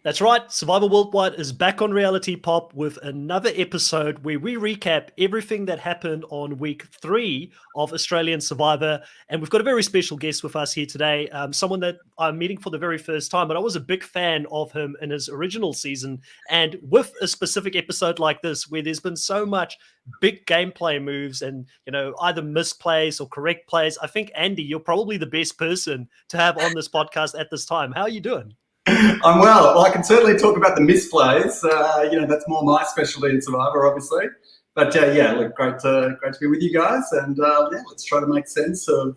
That's right. Survivor Worldwide is back on Reality Pop with another episode where we recap everything that happened on week 3 of Australian Survivor. And we've got a very special guest with us here today, someone that I'm meeting for the very first time, but I was a big fan of him in his original season. And with a specific episode like this, where there's been so much big gameplay moves and, either misplays or correct plays, I think, Andy, you're probably the best person to have on this podcast at this time. How are you doing? I'm well. I can certainly talk about the misplays. That's more my specialty in Survivor, obviously. But look, great to be with you guys, and let's try to make sense of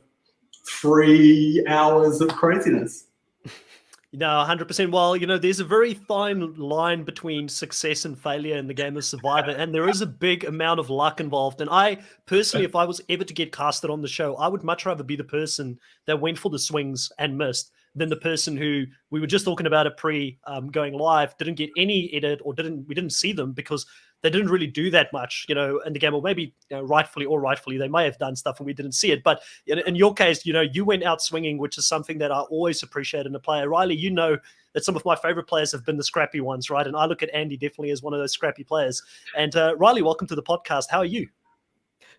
3 hours of craziness. 100%. Well, there's a very fine line between success and failure in the game of Survivor, and there is a big amount of luck involved. And I personally, if I was ever to get casted on the show, I would much rather be the person that went for the swings and missed than the person who we were just talking about it pre going live, didn't get any edit or we didn't see them because they didn't really do that much, in the game, or maybe rightfully or rightfully they may have done stuff and we didn't see it. But in your case, you went out swinging, which is something that I always appreciate in a player. Riley, that some of my favorite players have been the scrappy ones, right? And I look at Andy definitely as one of those scrappy players. And Riley, welcome to the podcast. How are you?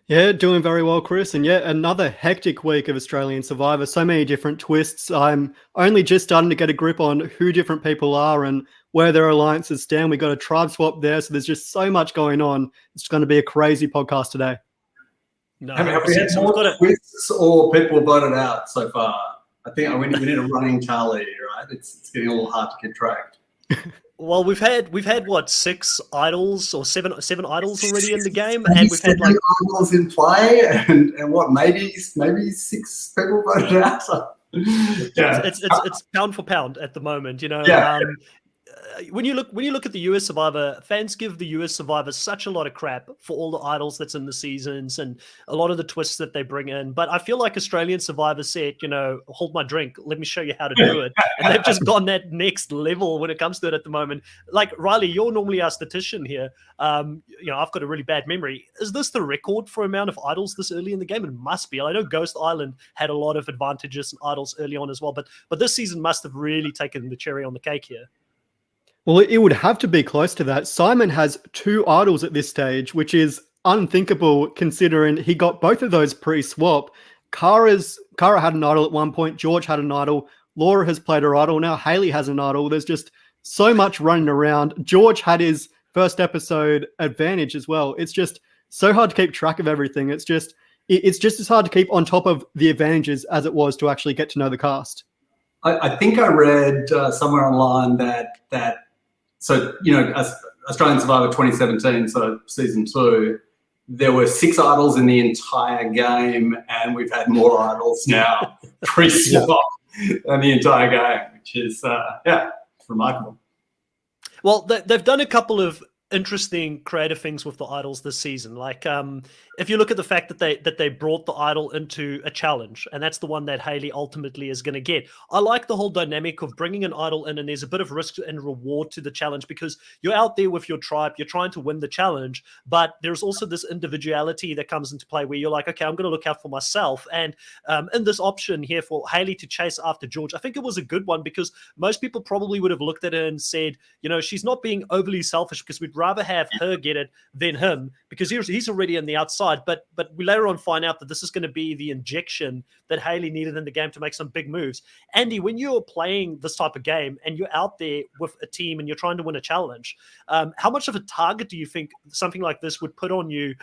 Yeah, doing very well, Chris. And another hectic week of Australian Survivor. So many different twists. I'm only just starting to get a grip on who different people are and where their alliances stand. We got a tribe swap there, so there's just so much going on. It's going to be a crazy podcast today. No, have we had more twists or people voted out so far? I think we need a running tally, right? It's getting a little hard to keep track. Well, we've had what, 6 idols or seven idols already in the game, and we've had like idols in play, and what, maybe 6 people voted out. Yeah, it's pound for pound at the moment. When you look at the US Survivor, fans give the US Survivor such a lot of crap for all the idols that's in the seasons and a lot of the twists that they bring in. But I feel like Australian Survivor said, hold my drink, let me show you how to do it. And they've just gone that next level when it comes to it at the moment. Like, Riley, you're normally our statistician here. I've got a really bad memory. Is this the record for amount of idols this early in the game? It must be. I know Ghost Island had a lot of advantages and idols early on as well, but this season must have really taken the cherry on the cake here. Well, it would have to be close to that. Simon has 2 idols at this stage, which is unthinkable considering he got both of those pre-swap. Cara had an idol at one point. George had an idol. Laura has played her idol. Now Hayley has an idol. There's just so much running around. George had his first episode advantage as well. It's just so hard to keep track of everything. It's just as hard to keep on top of the advantages as it was to actually get to know the cast. I think I read somewhere online that Australian Survivor 2017, so season 2, there were 6 idols in the entire game, and we've had more idols now pre-swap than the entire game, which is remarkable. Well, they've done a couple of interesting creative things with the idols this season. Like, if you look at the fact that they brought the idol into a challenge, and that's the one that Hayley ultimately is going to get. I like the whole dynamic of bringing an idol in, and there's a bit of risk and reward to the challenge because you're out there with your tribe, you're trying to win the challenge, but there's also this individuality that comes into play where you're like, okay, I'm going to look out for myself. And in this option here for Hayley to chase after George, I think it was a good one because most people probably would have looked at her and said, she's not being overly selfish because we'd rather have her get it than him because he's already on the outside. But we later on find out that this is going to be the injection that Hayley needed in the game to make some big moves. Andy, when you're playing this type of game and you're out there with a team and you're trying to win a challenge, how much of a target do you think something like this would put on you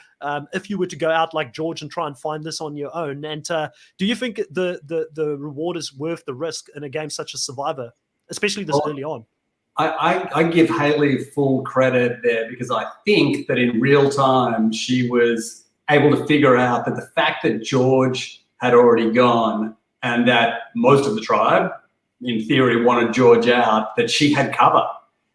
if you were to go out like George and try and find this on your own? And do you think the reward is worth the risk in a game such as Survivor, especially this early on? I give Hayley full credit there because I think that in real time she was able to figure out that the fact that George had already gone and that most of the tribe, in theory, wanted George out, that she had cover.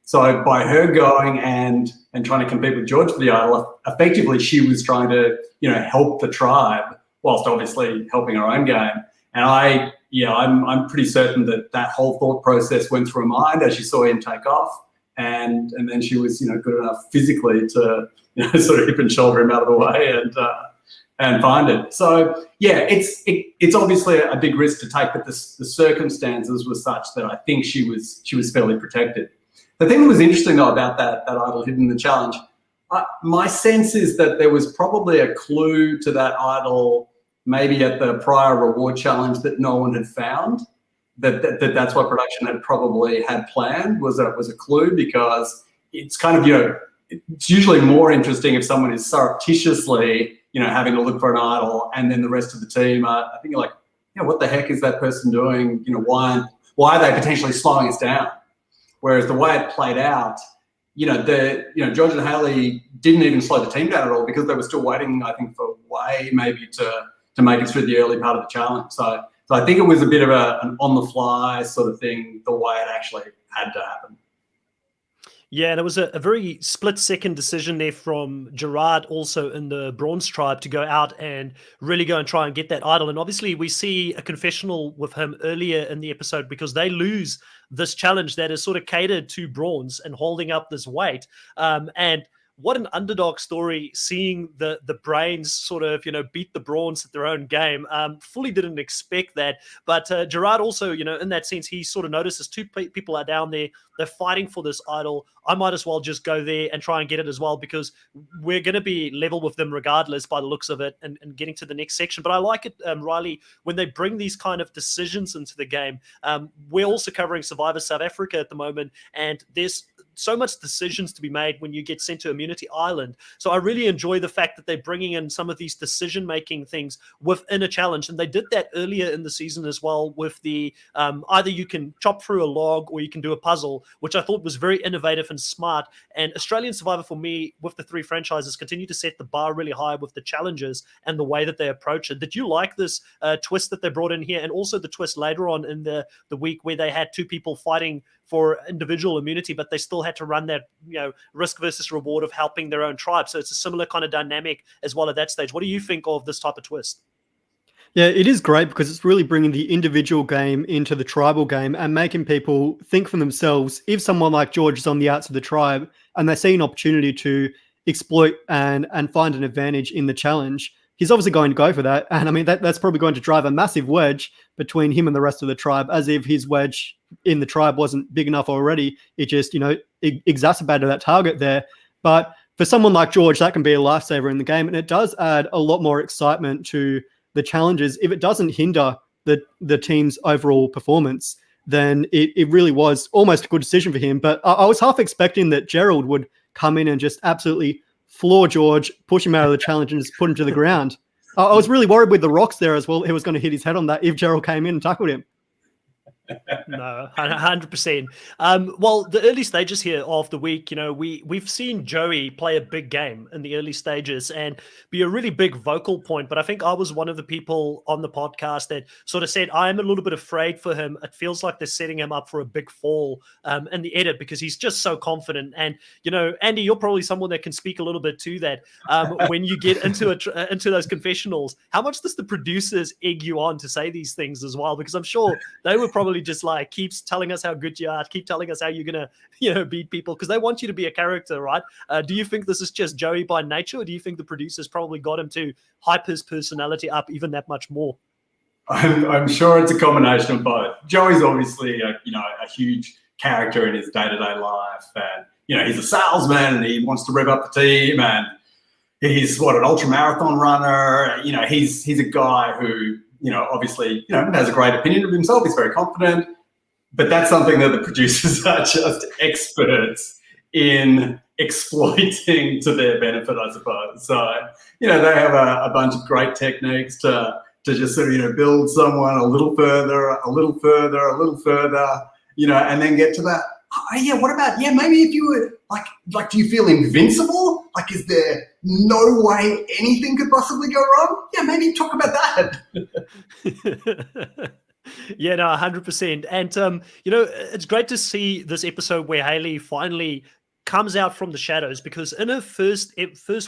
So by her going and trying to compete with George for the idol, effectively she was trying to, help the tribe whilst obviously helping her own game. And I'm pretty certain that whole thought process went through her mind as she saw him take off. And then she was, good enough physically to, sort of hip and shoulder him out of the way and find it. So it's obviously a big risk to take, but the circumstances were such that I think she was fairly protected. The thing that was interesting though about that idol hidden in the challenge, my sense is that there was probably a clue to that idol maybe at the prior reward challenge that no one had found. That's what production had probably had planned was a clue, because it's kind of, it's usually more interesting if someone is surreptitiously, having to look for an idol, and then the rest of the team are thinking like, what the heck is that person doing? Why are they potentially slowing us down? Whereas the way it played out, George and Hayley didn't even slow the team down at all, because they were still waiting, I think, for Way maybe to make it through the early part of the challenge. So I think it was a bit of an on-the-fly sort of thing, the way it actually had to happen. Yeah, and it was a very split-second decision there from Gerard, also in the Brawn's tribe, to go out and really go and try and get that idol. And obviously we see a confessional with him earlier in the episode, because they lose this challenge that is sort of catered to Brawn's and holding up this weight. And what an underdog story, seeing the Brains sort of, beat the Brawns at their own game. Fully didn't expect that. But Gerard also, in that sense, he sort of notices two people are down there. They're fighting for this idol. I might as well just go there and try and get it as well, because we're going to be level with them regardless by the looks of it, and getting to the next section. But I like it, Riley, when they bring these kind of decisions into the game. We're also covering Survivor South Africa at the moment, and there's so much decisions to be made when you get sent to Immunity Island. So I really enjoy the fact that they're bringing in some of these decision-making things within a challenge. And they did that earlier in the season as well with the either you can chop through a log or you can do a puzzle, which I thought was very innovative and smart. And Australian Survivor, for me, with the three franchises, continue to set the bar really high with the challenges and the way that they approach it. Did you like this twist that they brought in here, and also the twist later on in the week where they had two people fighting for individual immunity, but they still had to run that, risk versus reward of helping their own tribe? So it's a similar kind of dynamic as well at that stage. What do you think of this type of twist? Yeah, it is great, because it's really bringing the individual game into the tribal game and making people think for themselves. If someone like George is on the outs of the tribe and they see an opportunity to exploit and find an advantage in the challenge, he's obviously going to go for that. And I mean, that's probably going to drive a massive wedge between him and the rest of the tribe, as if his wedge in the tribe wasn't big enough already. It just, exacerbated that target there. But for someone like George, that can be a lifesaver in the game. And it does add a lot more excitement to the challenges. If it doesn't hinder the team's overall performance, then it really was almost a good decision for him. But I was half expecting that Gerald would come in and just absolutely floor George, push him out of the challenge, and just put him to the ground. I was really worried with the rocks there as well. He was going to hit his head on that if Gerald came in and tackled him. No, 100%. Well, the early stages here of the week, we've seen Joey play a big game in the early stages and be a really big vocal point. But I think I was one of the people on the podcast that sort of said, I am a little bit afraid for him. It feels like they're setting him up for a big fall in the edit, because he's just so confident. And, Andy, you're probably someone that can speak a little bit to that. When you get into those confessionals, how much does the producers egg you on to say these things as well? Because I'm sure they were probably just like, keeps telling us how good you are, keep telling us how you're gonna beat people, because they want you to be a character, right? Do you think this is just Joey by nature, or do you think the producers probably got him to hype his personality up even that much more? I'm sure it's a combination of both. Joey's obviously a huge character in his day-to-day life, and he's a salesman and he wants to rev up the team, and he's an ultra marathon runner. He's a guy who obviously has a great opinion of himself. He's very confident. But that's something that the producers are just experts in exploiting to their benefit, I suppose. So, they have a bunch of great techniques to just sort of, build someone a little further, and then get to that. Oh, yeah, what about, maybe if you were, like, do you feel invincible? Like, is there no way anything could possibly go wrong? Yeah, maybe talk about that. Yeah, no, 100%. And, it's great to see this episode where Hayley finally comes out from the shadows, because in her first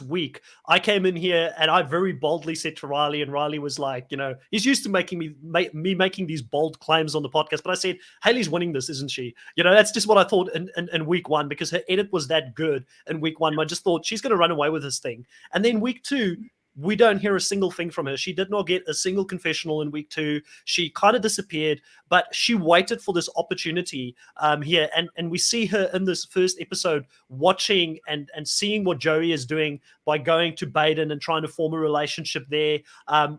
week, I came in here and I very boldly said to Riley, and Riley was like, he's used to making me making these bold claims on the podcast, but I said, Hayley's winning this, isn't she? That's just what I thought in week one, because her edit was that good in week one. I just thought she's going to run away with this thing. And then week two, we don't hear a single thing from her. She did not get a single confessional in week 2. She kind of disappeared, but she waited for this opportunity here. And we see her in this first episode watching and seeing what Joey is doing by going to Baden and trying to form a relationship there.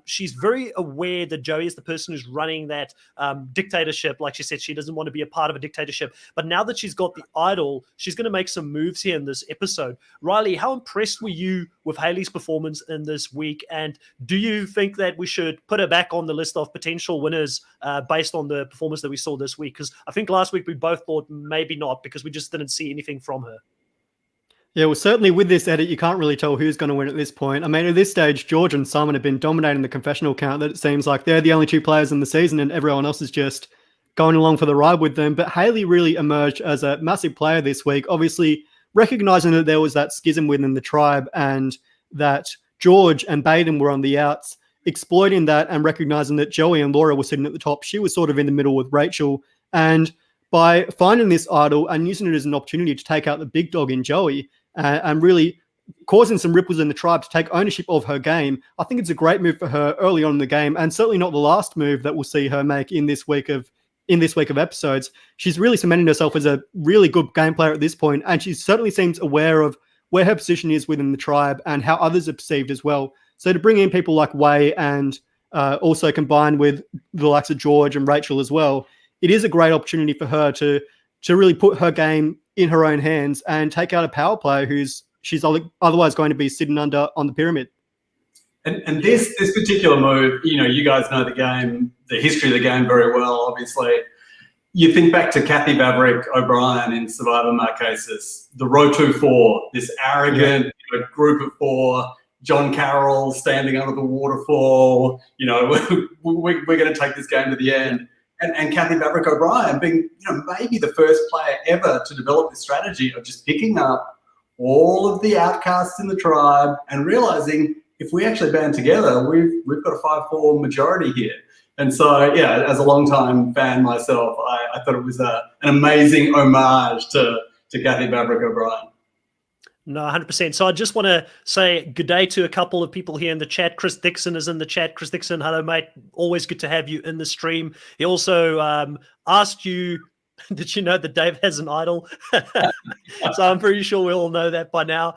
She's very aware that Joey is the person who's running that dictatorship. Like she said, she doesn't want to be a part of a dictatorship. But now that she's got the idol, she's going to make some moves here in this episode. Riley, how impressed were you with Hayley's performance in this week? And do you think that we should put her back on the list of potential winners based on the performance that we saw this week? Because I think last week we both thought maybe not, because we just didn't see anything from her. Yeah, well, certainly with this edit, you can't really tell who's going to win at this point. I mean, at this stage, George and Simon have been dominating the confessional count. That it seems like they're the only 2 players in the season, and everyone else is just going along for the ride with them. But Hayley really emerged as a massive player this week, obviously recognizing that there was that schism within the tribe and that George and Baden were on the outs, exploiting that and recognizing that Joey and Laura were sitting at the top. She was sort of in the middle with Rachel. And by finding this idol and using it as an opportunity to take out the big dog in Joey, and really causing some ripples in the tribe to take ownership of her game, I think it's a great move for her early on in the game, and certainly not the last move that we'll see her make in this week of episodes. She's really cemented herself as a really good game player at this point, and she certainly seems aware of where her position is within the tribe and how others are perceived as well. So to bring in people like Wei and also combined with the likes of George and Rachel as well, it is a great opportunity for her to really put her game in her own hands and take out a power player she's otherwise going to be sitting under on the pyramid. And this particular move, you guys know the game, the history of the game very well, obviously. You think back to Kathy Vavrick O'Brien in Survivor Marquesas, the Rotu 4, this arrogant group of 4, John Carroll standing under the waterfall, we're going to take this game to the end. And Kathy Vavrick O'Brien being, maybe the first player ever to develop this strategy of just picking up all of the outcasts in the tribe and realizing if we actually band together, we've got a 5-4 majority here. And so, yeah, as a longtime fan myself, I thought it was an amazing homage to Kathy Vavrick O'Brien. No, 100%. So I just want to say good day to a couple of people here in the chat. Chris Dixon is in the chat. Chris Dixon, hello, mate. Always good to have you in the stream. He also asked you, did you know that Dave has an idol? So I'm pretty sure we all know that by now.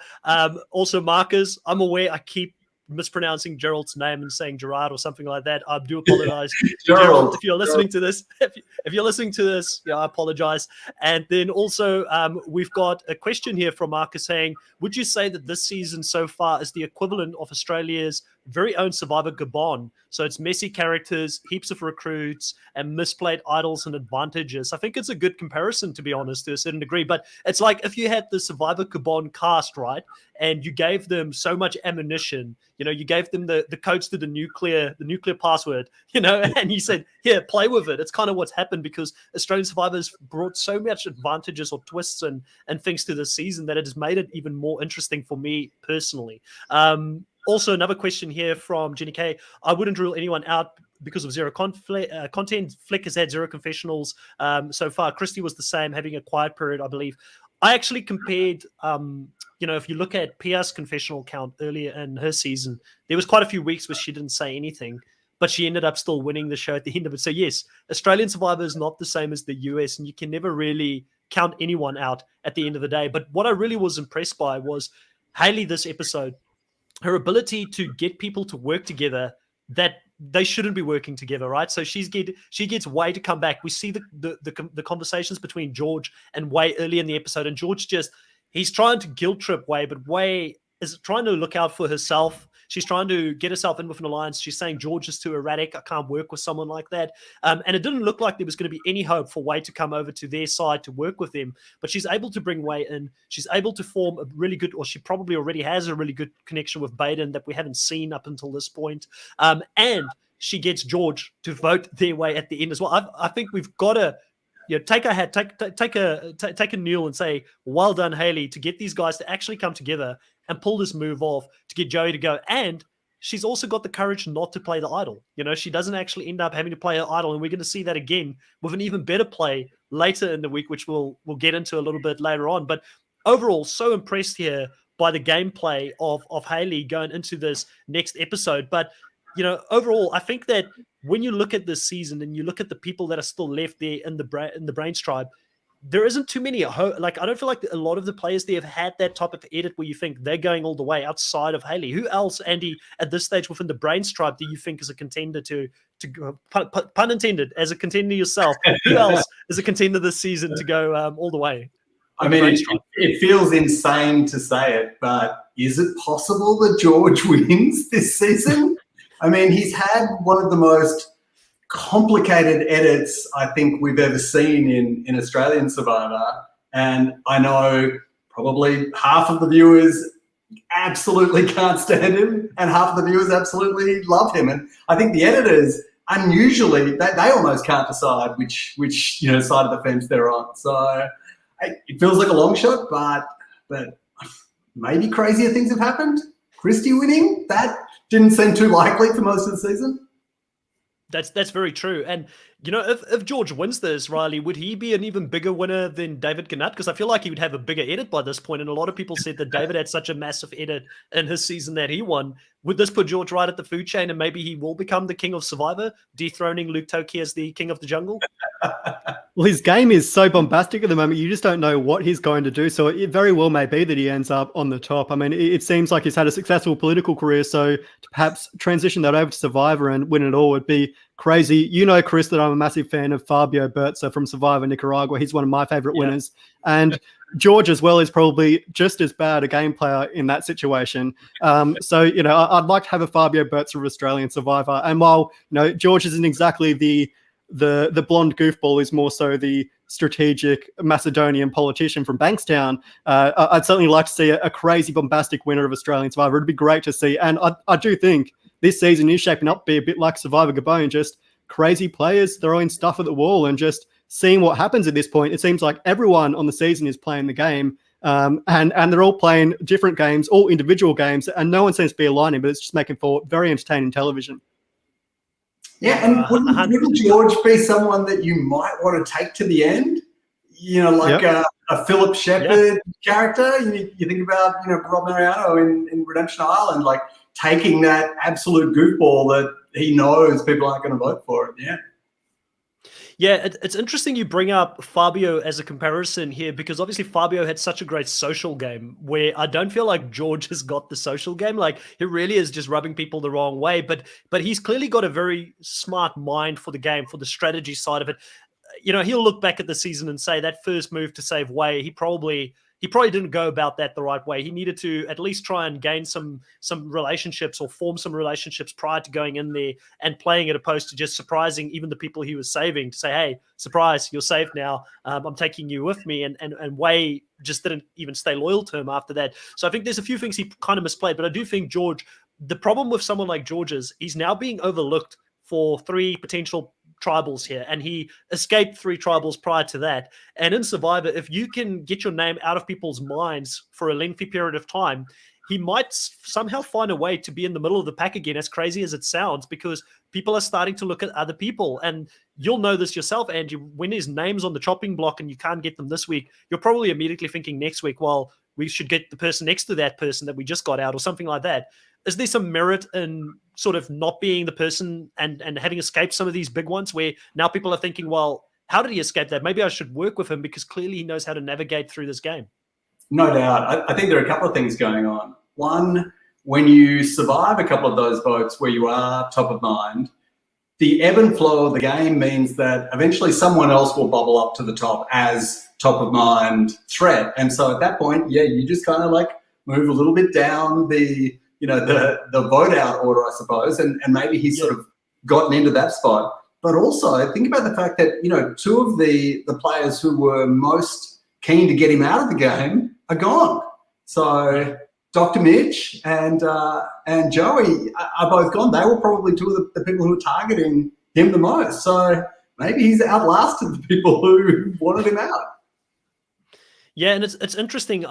Also, Marcus, I'm aware I keep mispronouncing Gerald's name and saying Gerard or something like that. I do apologize. Gerald, if you're listening to this, if you're listening to this, I apologize. And then also we've got a question here from Marcus saying, would you say that this season so far is the equivalent of Australia's very own Survivor Gabon? So it's messy characters, heaps of recruits, and misplayed idols and advantages. I think it's a good comparison, to be honest, to a certain degree. But it's like if you had the Survivor Gabon cast, right, and you gave them so much ammunition, you gave them the codes to the nuclear password, and you said, here, play with it. It's kind of what's happened because Australian Survivors brought so much advantages or twists and things to the season that it has made it even more interesting for me personally. Also, another question here from Jenny K. I wouldn't rule anyone out because of zero content. Flick has had 0 confessionals so far. Christy was the same, having a quiet period, I believe. I actually compared, if you look at Pia's confessional count earlier in her season, there was quite a few weeks where she didn't say anything, but she ended up still winning the show at the end of it. So yes, Australian Survivor is not the same as the US, and you can never really count anyone out at the end of the day. But what I really was impressed by was Hayley this episode, her ability to get people to work together that they shouldn't be working together, right? So she gets Wei to come back. We see the conversations between George and Wei early in the episode, and George he's trying to guilt trip Wei, but Wei is trying to look out for herself. She's trying to get herself in with an alliance. She's saying George is too erratic. I can't work with someone like that. And it didn't look like there was going to be any hope for Wei to come over to their side to work with them. But she's able to bring Wei in. She's able to form a really good, or she probably already has a really good connection with Baden that we haven't seen up until this point. And she gets George to vote their way at the end as well. I think we've got to take a hat, take a kneel and say, well done, Hayley, to get these guys to actually come together and pull this move off to get Joey to go. And she's also got the courage not to play the idol. She doesn't actually end up having to play an idol, and we're going to see that again with an even better play later in the week, which we'll get into a little bit later on. But overall, so impressed here by the gameplay of Hayley going into this next episode. But overall, I think that when you look at this season and you look at the people that are still left there in the Brains tribe, there isn't too many. Like, I don't feel like a lot of the players there have had that type of edit where you think they're going all the way outside of Hayley. Who else, Andy, at this stage within the Brains tribe, do you think is a contender to pun intended, as a contender yourself? Who else is a contender this season to go all the way? I mean, it feels insane to say it, but is it possible that George wins this season? I mean, he's had one of the most complicated edits I think we've ever seen in Australian Survivor. And I know probably half of the viewers absolutely can't stand him and half of the viewers absolutely love him. And I think the editors, unusually, they almost can't decide which side of the fence they're on. So it feels like a long shot, but maybe crazier things have happened. Christie winning, that didn't seem too likely for most of the season. That's very true. And, if George wins this, Riley, would he be an even bigger winner than David Gannett? Because I feel like he would have a bigger edit by this point. And a lot of people said that David had such a massive edit in his season that he won. Would this put George right at the food chain and maybe he will become the king of Survivor, dethroning Luke Toki as the king of the jungle? Well, his game is so bombastic at the moment, you just don't know what he's going to do. So it very well may be that he ends up on the top. I mean, it seems like he's had a successful political career, so to perhaps transition that over to Survivor and win it all would be crazy. Chris, that I'm a massive fan of Fabio Bertza from Survivor Nicaragua. He's one of my favorite winners. And George as well is probably just as bad a game player in that situation. So I'd like to have a Fabio Bertza of Australian Survivor. And while, George isn't exactly the blonde goofball, is more so the strategic Macedonian politician from Bankstown, I'd certainly like to see a crazy bombastic winner of Australian Survivor. It'd be great to see. And I do think this season is shaping up to be a bit like Survivor Gabon, just crazy players throwing stuff at the wall and just seeing what happens at this point. It seems like everyone on the season is playing the game, and they're all playing different games, all individual games, and no one seems to be aligning, but it's just making for very entertaining television. Yeah, and wouldn't George be someone that you might want to take to the end? A Philip Shepherd character. You think about Rob Mariano in Redemption Island, like taking that absolute goofball that he knows people aren't going to vote for it. Yeah, it's interesting you bring up Fabio as a comparison here, because obviously Fabio had such a great social game where I don't feel like George has got the social game. Like, he really is just rubbing people the wrong way, but he's clearly got a very smart mind for the game, for the strategy side of it. He'll look back at the season and say that first move to save Way, he probably didn't go about that the right way. He needed to at least try and gain some relationships or form some relationships prior to going in there and playing it, opposed to just surprising even the people he was saving to say, hey, surprise, you're safe now. I'm taking you with me. And Way just didn't even stay loyal to him after that. So I think there's a few things he kind of misplayed, but I do think George, the problem with someone like George is he's now being overlooked for 3 potential tribals here, and he escaped 3 tribals prior to that. And in Survivor, if you can get your name out of people's minds for a lengthy period of time, he might somehow find a way to be in the middle of the pack again, as crazy as it sounds, because people are starting to look at other people. And you'll know this yourself, Angie, when his name's on the chopping block and you can't get them this week, you're probably immediately thinking next week, well, we should get the person next to that person that we just got out or something like that. Is there some merit in sort of not being the person and having escaped some of these big ones where now people are thinking, well, how did he escape that? Maybe I should work with him because clearly he knows how to navigate through this game. No doubt. I think there are a couple of things going on. One, when you survive a couple of those votes where you are top of mind, the ebb and flow of the game means that eventually someone else will bubble up to the top as top of mind threat. And so at that point, you just kind of like move a little bit down the vote out order, I suppose, and maybe he's sort of gotten into that spot. But also think about the fact that, 2 of the players who were most keen to get him out of the game are gone. So Dr. Mitch and Joey are both gone. They were probably 2 of the people who were targeting him the most. So maybe he's outlasted the people who wanted him out. Yeah, and it's interesting.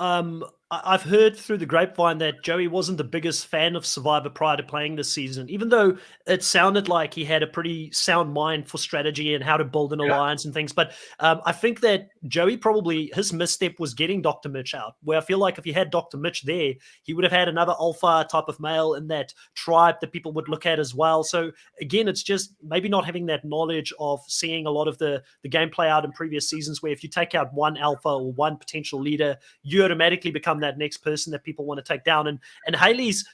I've heard through the grapevine that Joey wasn't the biggest fan of Survivor prior to playing this season, even though it sounded like he had a pretty sound mind for strategy and how to build an alliance and things. But I think that Joey probably, his misstep was getting Dr. Mitch out, where I feel like if he had Dr. Mitch there, he would have had another alpha type of male in that tribe that people would look at as well. So again, it's just maybe not having that knowledge of seeing a lot of the game play out in previous seasons, where if you take out one alpha or one potential leader, you automatically become that next person that people want to take down. And Hayley's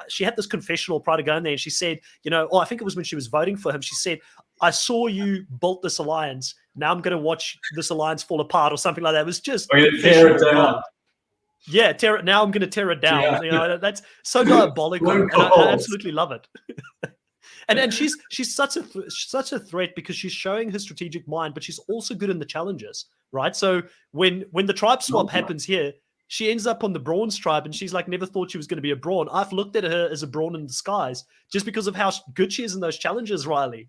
she had this confessional prior to going there, and she said, I think it was when she was voting for him, she said, I saw you built this alliance. Now I'm going to watch this alliance fall apart, or something like that. It was just tear it down. Yeah, now I'm going to tear it down. Yeah. That's so diabolical, and I absolutely love it. And she's such a threat because she's showing her strategic mind, but she's also good in the challenges, right? So when the tribe swap happens here, she ends up on the Brawn's tribe, and she's like, never thought she was going to be a Brawn. I've looked at her as a Brawn in disguise just because of how good she is in those challenges, Riley.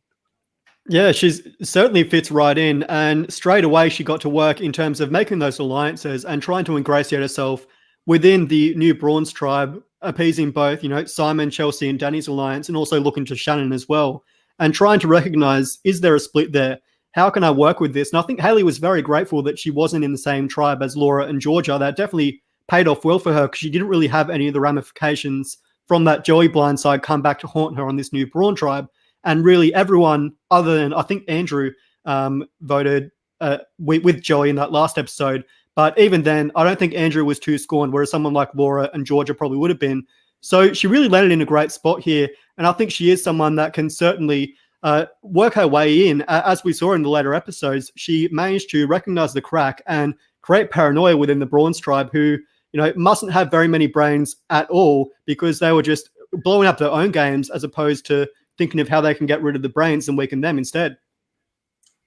Yeah, she's certainly fits right in. And straight away, she got to work in terms of making those alliances and trying to ingratiate herself within the new Brawn's tribe, appeasing both, Simon, Chelsea, and Danny's alliance, and also looking to Shannon as well, and trying to recognize, is there a split there? How can I work with this? And I think Hayley was very grateful that she wasn't in the same tribe as Laura and Georgia. That definitely paid off well for her, because she didn't really have any of the ramifications from that Joey blindside come back to haunt her on this new Brawn tribe. And really everyone other than, I think, Andrew voted with Joey in that last episode. But even then, I don't think Andrew was too scorned, whereas someone like Laura and Georgia probably would have been. So she really landed in a great spot here. And I think she is someone that can certainly work her way in. As we saw in the later episodes, she managed to recognize the crack and create paranoia within the Brawn's tribe, who, mustn't have very many brains at all, because they were just blowing up their own games as opposed to thinking of how they can get rid of the brains and weaken them instead.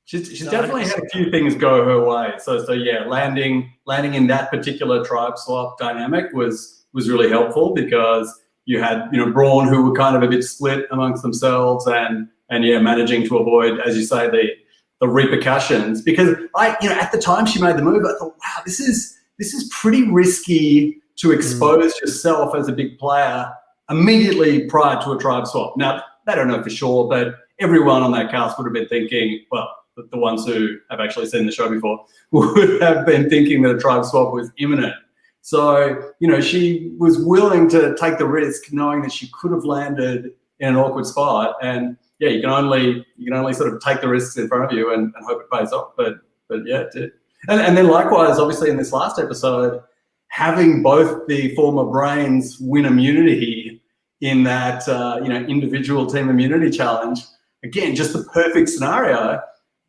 She's definitely had a few things go her way. So yeah, landing in that particular tribe swap dynamic was really helpful, because you had, Brawn, who were kind of a bit split amongst themselves, and managing to avoid, as you say, the repercussions. Because at the time she made the move, I thought, wow, this is pretty risky to expose yourself as a big player immediately prior to a tribe swap. Now, they don't know for sure, but everyone on that cast would have been thinking, well, the ones who have actually seen the show before would have been thinking that a tribe swap was imminent. So, she was willing to take the risk, knowing that she could have landed in an awkward spot. And yeah, you can only sort of take the risks in front of you and hope it pays off. But yeah, it did. And then likewise, obviously in this last episode, having both the former brains win immunity in that individual team immunity challenge, again, just the perfect scenario.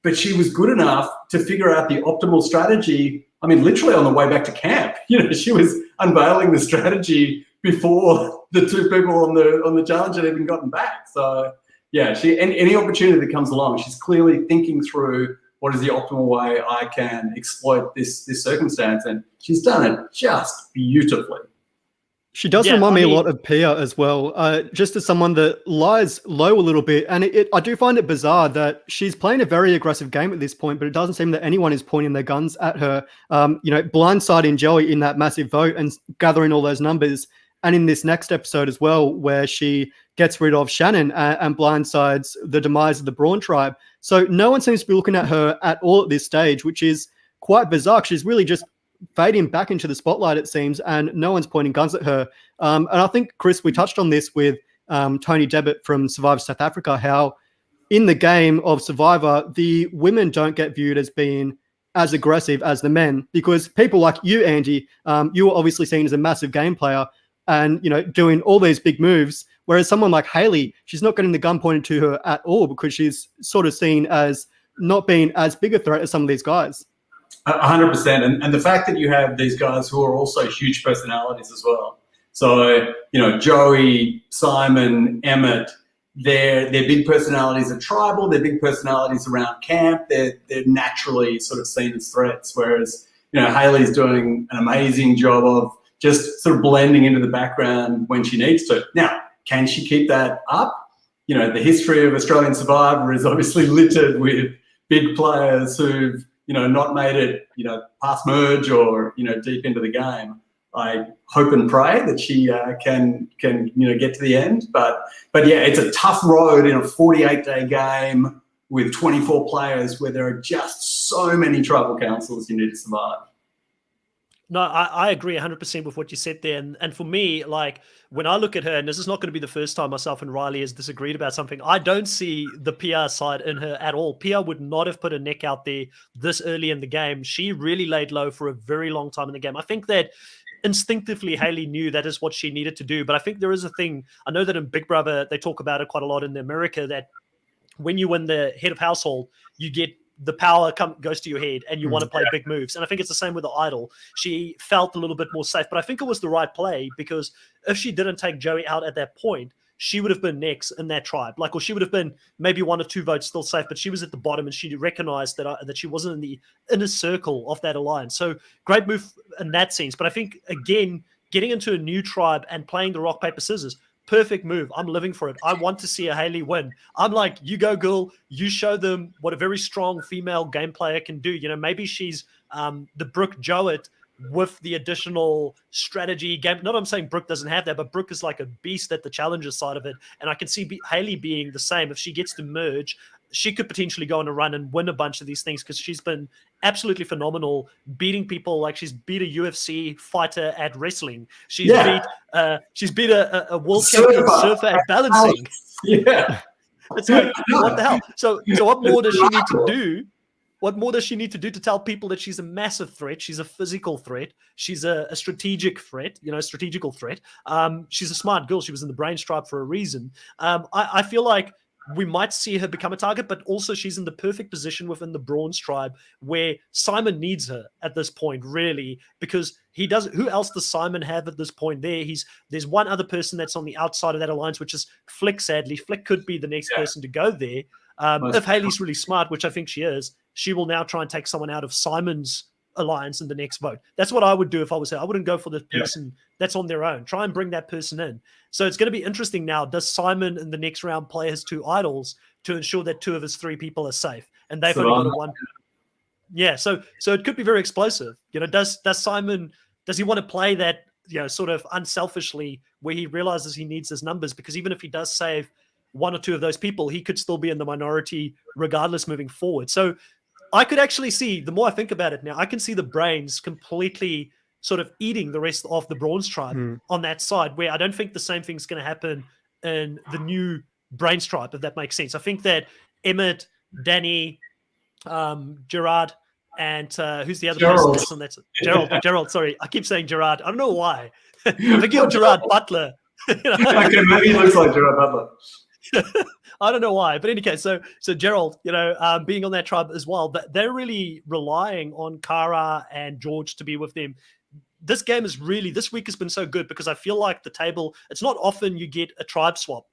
But she was good enough to figure out the optimal strategy. I mean, literally on the way back to camp, she was unveiling the strategy before the two people on the challenge had even gotten back. So yeah, any opportunity that comes along, she's clearly thinking through, what is the optimal way I can exploit this circumstance, and she's done it just beautifully. She does remind me a lot of Pia as well, just as someone that lies low a little bit. And I do find it bizarre that she's playing a very aggressive game at this point, but it doesn't seem that anyone is pointing their guns at her. Blindsiding Joey in that massive vote and gathering all those numbers. And in this next episode as well, where she gets rid of Shannon and blindsides the demise of the Brawn tribe. So no one seems to be looking at her at all at this stage, which is quite bizarre. She's really just fading back into the spotlight, it seems, and no one's pointing guns at her. And I think, Chris, we touched on this with Tony Debbett from Survivor South Africa, how in the game of Survivor, the women don't get viewed as being as aggressive as the men, because people like you, Andy, you were obviously seen as a massive game player and, doing all these big moves, whereas someone like Hayley, she's not getting the gun pointed to her at all, because she's sort of seen as not being as big a threat as some of these guys. 100%. And the fact that you have these guys who are also huge personalities as well. So, Joey, Simon, Emmett, their big personalities are tribal, they're big personalities around camp, they're naturally sort of seen as threats, whereas, Hayley's doing an amazing job of just sort of blending into the background when she needs to. Now, can she keep that up? The history of Australian Survivor is obviously littered with big players who've not made it, past merge or, deep into the game. I hope and pray that she can get to the end. But yeah, it's a tough road in a 48-day game with 24 players where there are just so many tribal councils you need to survive. No, I agree 100% with what you said there. And for me, like, when I look at her, and this is not going to be the first time myself and Riley has disagreed about something, I don't see the PR side in her at all. PR would not have put her neck out there this early in the game. She really laid low for a very long time in the game. I think that instinctively Hayley knew that is what she needed to do. But I think there is a thing, I know that in Big Brother, they talk about it quite a lot in America, that when you win the head of household, you get the power goes to your head and you want to play big moves. And I think it's the same with the idol. She felt a little bit more safe, but I think it was the right play, because if she didn't take Joey out at that point, she would have been next in that tribe. Or she would have been maybe 1 or 2 votes still safe, but she was at the bottom and she recognized that she wasn't in the inner circle of that alliance. So great move in that sense. But I think, again, getting into a new tribe and playing the rock, paper, scissors, perfect move. I'm living for it. I want to see a Hayley win. I'm like, you go, girl. You show them what a very strong female game player can do. Maybe she's the Brooke Jowett with the additional strategy game. Not I'm saying Brooke doesn't have that, but Brooke is like a beast at the challenger side of it. And I can see Hayley being the same. If she gets to merge, she could potentially go on a run and win a bunch of these things, because she's been absolutely phenomenal beating people. Like, she's beat a UFC fighter at wrestling. She's beat a world champion surfer at balancing. Yeah. It's like, what the hell? So what more does she need to do? What more does she need to do to tell people that she's a massive threat? She's a physical threat. She's a strategic threat, strategical threat. She's a smart girl. She was in the Brain tribe for a reason. I feel like we might see her become a target, but also she's in the perfect position within the Brawn tribe where Simon needs her at this point, really, because who else does Simon have at this point there? There's one other person that's on the outside of that alliance, which is Flick, sadly. Flick could be the next person to go there. If Hayley's really smart, which I think she is, she will now try and take someone out of Simon's alliance in the next vote. That's what I would do if I was her. I wouldn't go for the person that's on their own. Try and bring that person in. So it's going to be interesting now. Does Simon in the next round play his 2 idols to ensure that 2 of his 3 people are safe? And they've only got a 1. Yeah, so it could be very explosive. Does Simon, does he want to play that, sort of unselfishly, where he realizes he needs his numbers? Because even if he does save 1 or 2 of those people, he could still be in the minority regardless moving forward. So I could actually see, the more I think about it now, I can see the Brains completely sort of eating the rest of the Brawn's tribe on that side, where I don't think the same thing's going to happen in the new Brains tribe, if that makes sense. I think that Emmett, Danny, Gerard, and who's the other person that's on that? Gerald, sorry. I keep saying Gerard. I don't know why. I think you're Gerard Butler. Okay, maybe he looks like Gerard Butler. I don't know why, but in any case, so Gerald, being on that tribe as well, but they're really relying on Cara and George to be with them. This week has been so good because I feel like the table, it's not often you get a tribe swap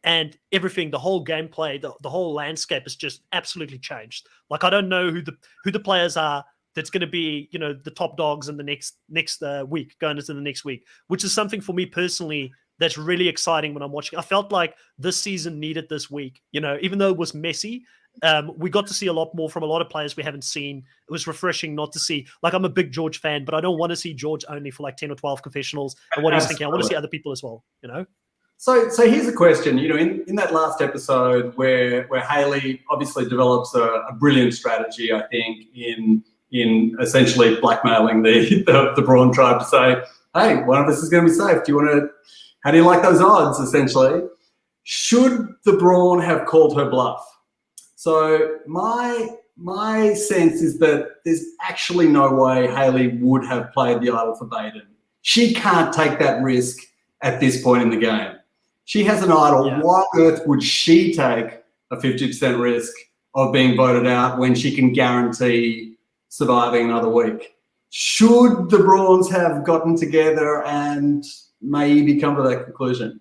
and everything, the whole gameplay, the whole landscape has just absolutely changed. Like, I don't know who the players are that's going to be, the top dogs in the next week, going into the next week, which is something for me personally that's really exciting when I'm watching. I felt like this season needed this week, even though it was messy, we got to see a lot more from a lot of players we haven't seen. It was refreshing not to see, like, I'm a big George fan, but I don't want to see George only for like 10 or 12 confessionals and what he's thinking. I want to see other people as well, So here's a question, in that last episode where Hayley obviously develops a brilliant strategy, I think, in essentially blackmailing the Brawn tribe to say, hey, one of us is going to be safe. How do you like those odds, essentially? Should the Brawn have called her bluff? So my sense is that there's actually no way Hayley would have played the idol for Baden. She can't take that risk at this point in the game. She has an idol. Yeah. Why on earth would she take a 50% risk of being voted out when she can guarantee surviving another week? Should the Brawns have gotten together and maybe come to that conclusion?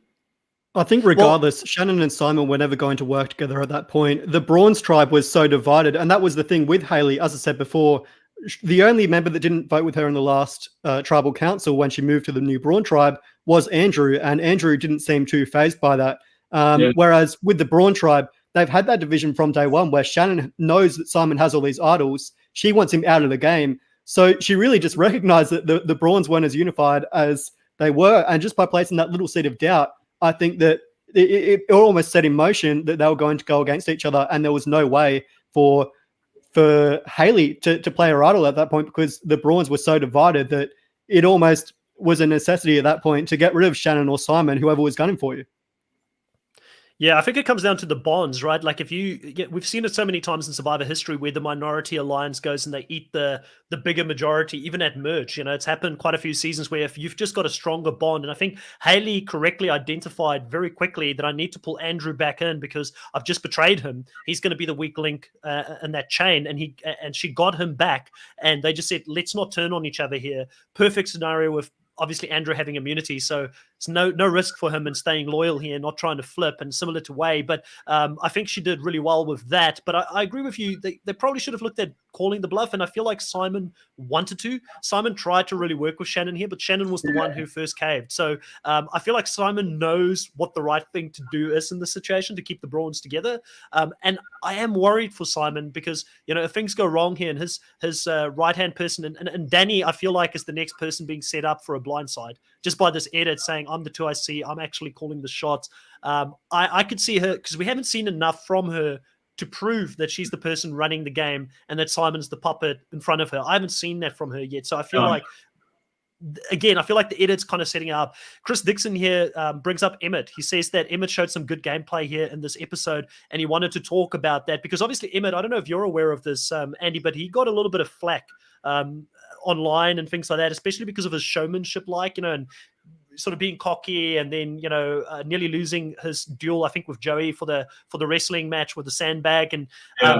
I think regardless, Shannon and Simon were never going to work together at that point. The Brawn's tribe was so divided, and that was the thing with Hayley. As I said before, the only member that didn't vote with her in the last tribal council when she moved to the new Brawn tribe was Andrew, and Andrew didn't seem too fazed by that. Whereas with the Brawn tribe, they've had that division from day one where Shannon knows that Simon has all these idols. she wants him out of the game. So she really just recognized that the Brawns weren't as unified as they were. And just by placing that little seed of doubt, I think that it almost set in motion that they were going to go against each other. And there was no way for Hayley to play her idol at that point, because the Brawns were so divided that it almost was a necessity at that point to get rid of Shannon or Simon, whoever was gunning for you. Yeah, I think it comes down to the bonds, right? Like we've seen it so many times in Survivor history where the minority alliance goes and they eat the bigger majority, even at merge. It's happened quite a few seasons where if you've just got a stronger bond, and I think Hayley correctly identified very quickly that I need to pull Andrew back in because I've just betrayed him. He's going to be the weak link in that chain, and she got him back, and they just said, let's not turn on each other here. Perfect scenario with obviously Andrew having immunity, so it's no risk for him in staying loyal here, not trying to flip, and similar to Way. But I think she did really well with that. But I agree with you. They probably should have looked at calling the bluff, and I feel like Simon wanted to. Simon tried to really work with Shannon here, but Shannon was the one who first caved. So I feel like Simon knows what the right thing to do is in this situation to keep the Brawns together. And I am worried for Simon because, if things go wrong here and his right-hand person, and Danny, I feel like is the next person being set up for a blindside, just by this edit saying, I'm the 2IC, I'm actually calling the shots. I could see her, because we haven't seen enough from her to prove that she's the person running the game and that Simon's the puppet in front of her. I haven't seen that from her yet. So I feel like, again, I feel like the edit's kind of setting up. Chris Dixon here brings up Emmett. He says that Emmett showed some good gameplay here in this episode, and he wanted to talk about that because obviously Emmett, I don't know if you're aware of this, Andy, but he got a little bit of flack online and things like that, especially because of his showmanship, and sort of being cocky, and then nearly losing his duel, I think, with Joey for the wrestling match with the sandbag, and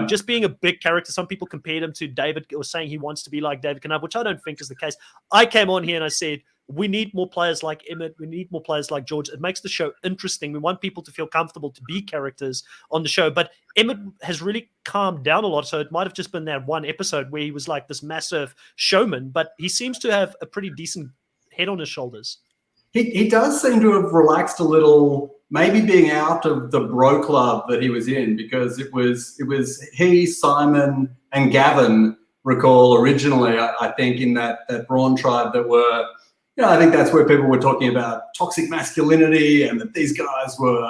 just being a big character. Some people compared him to David, or saying he wants to be like David Canab, which I don't think is the case. I came on here and I said, we need more players like Emmett. We need more players like George. It makes the show interesting. We want people to feel comfortable to be characters on the show. But Emmett has really calmed down a lot. So it might have just been that one episode where he was like this massive showman, but he seems to have a pretty decent head on his shoulders. He does seem to have relaxed a little, maybe being out of the bro club that he was in, because it was he, Simon, and Gavin, recall originally, I think, in that Brawn tribe that were, I think that's where people were talking about toxic masculinity and that these guys were,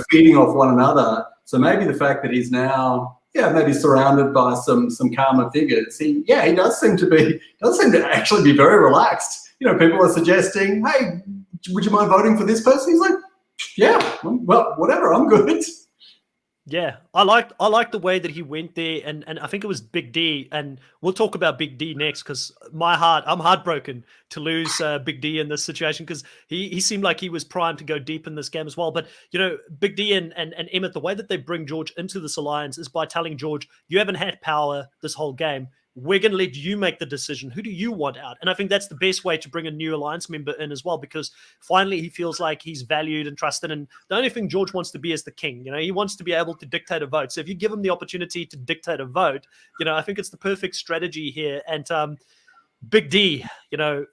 feeding off one another. So maybe the fact that he's now, maybe surrounded by some calmer figures, he does seem to actually be very relaxed. People are suggesting, hey, would you mind voting for this person? He's like, yeah, well, whatever, I'm good. Yeah, I like the way that he went there, and I think it was Big D, and we'll talk about Big D next, because I'm heartbroken to lose Big D in this situation, because he seemed like he was primed to go deep in this game as well. But Big D and Emmett, the way that they bring George into this alliance is by telling George, you haven't had power this whole game. We're going to let you make the decision. Who do you want out? And I think that's the best way to bring a new alliance member in as well, because finally he feels like he's valued and trusted. And the only thing George wants to be is the king. He wants to be able to dictate a vote. So if you give him the opportunity to dictate a vote, I think it's the perfect strategy here. And Big D,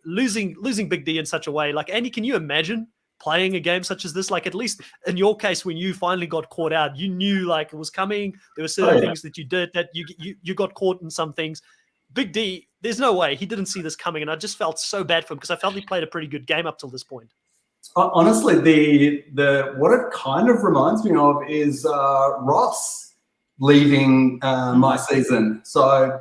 losing Big D in such a way, like, Andy, can you imagine playing a game such as this? Like, at least in your case, when you finally got caught out, you knew like it was coming. There were certain things that you did that you got caught in some things. Big D, there's no way he didn't see this coming, and I just felt so bad for him because I felt he played a pretty good game up till this point. Honestly, the what it kind of reminds me of is Ross leaving my season. So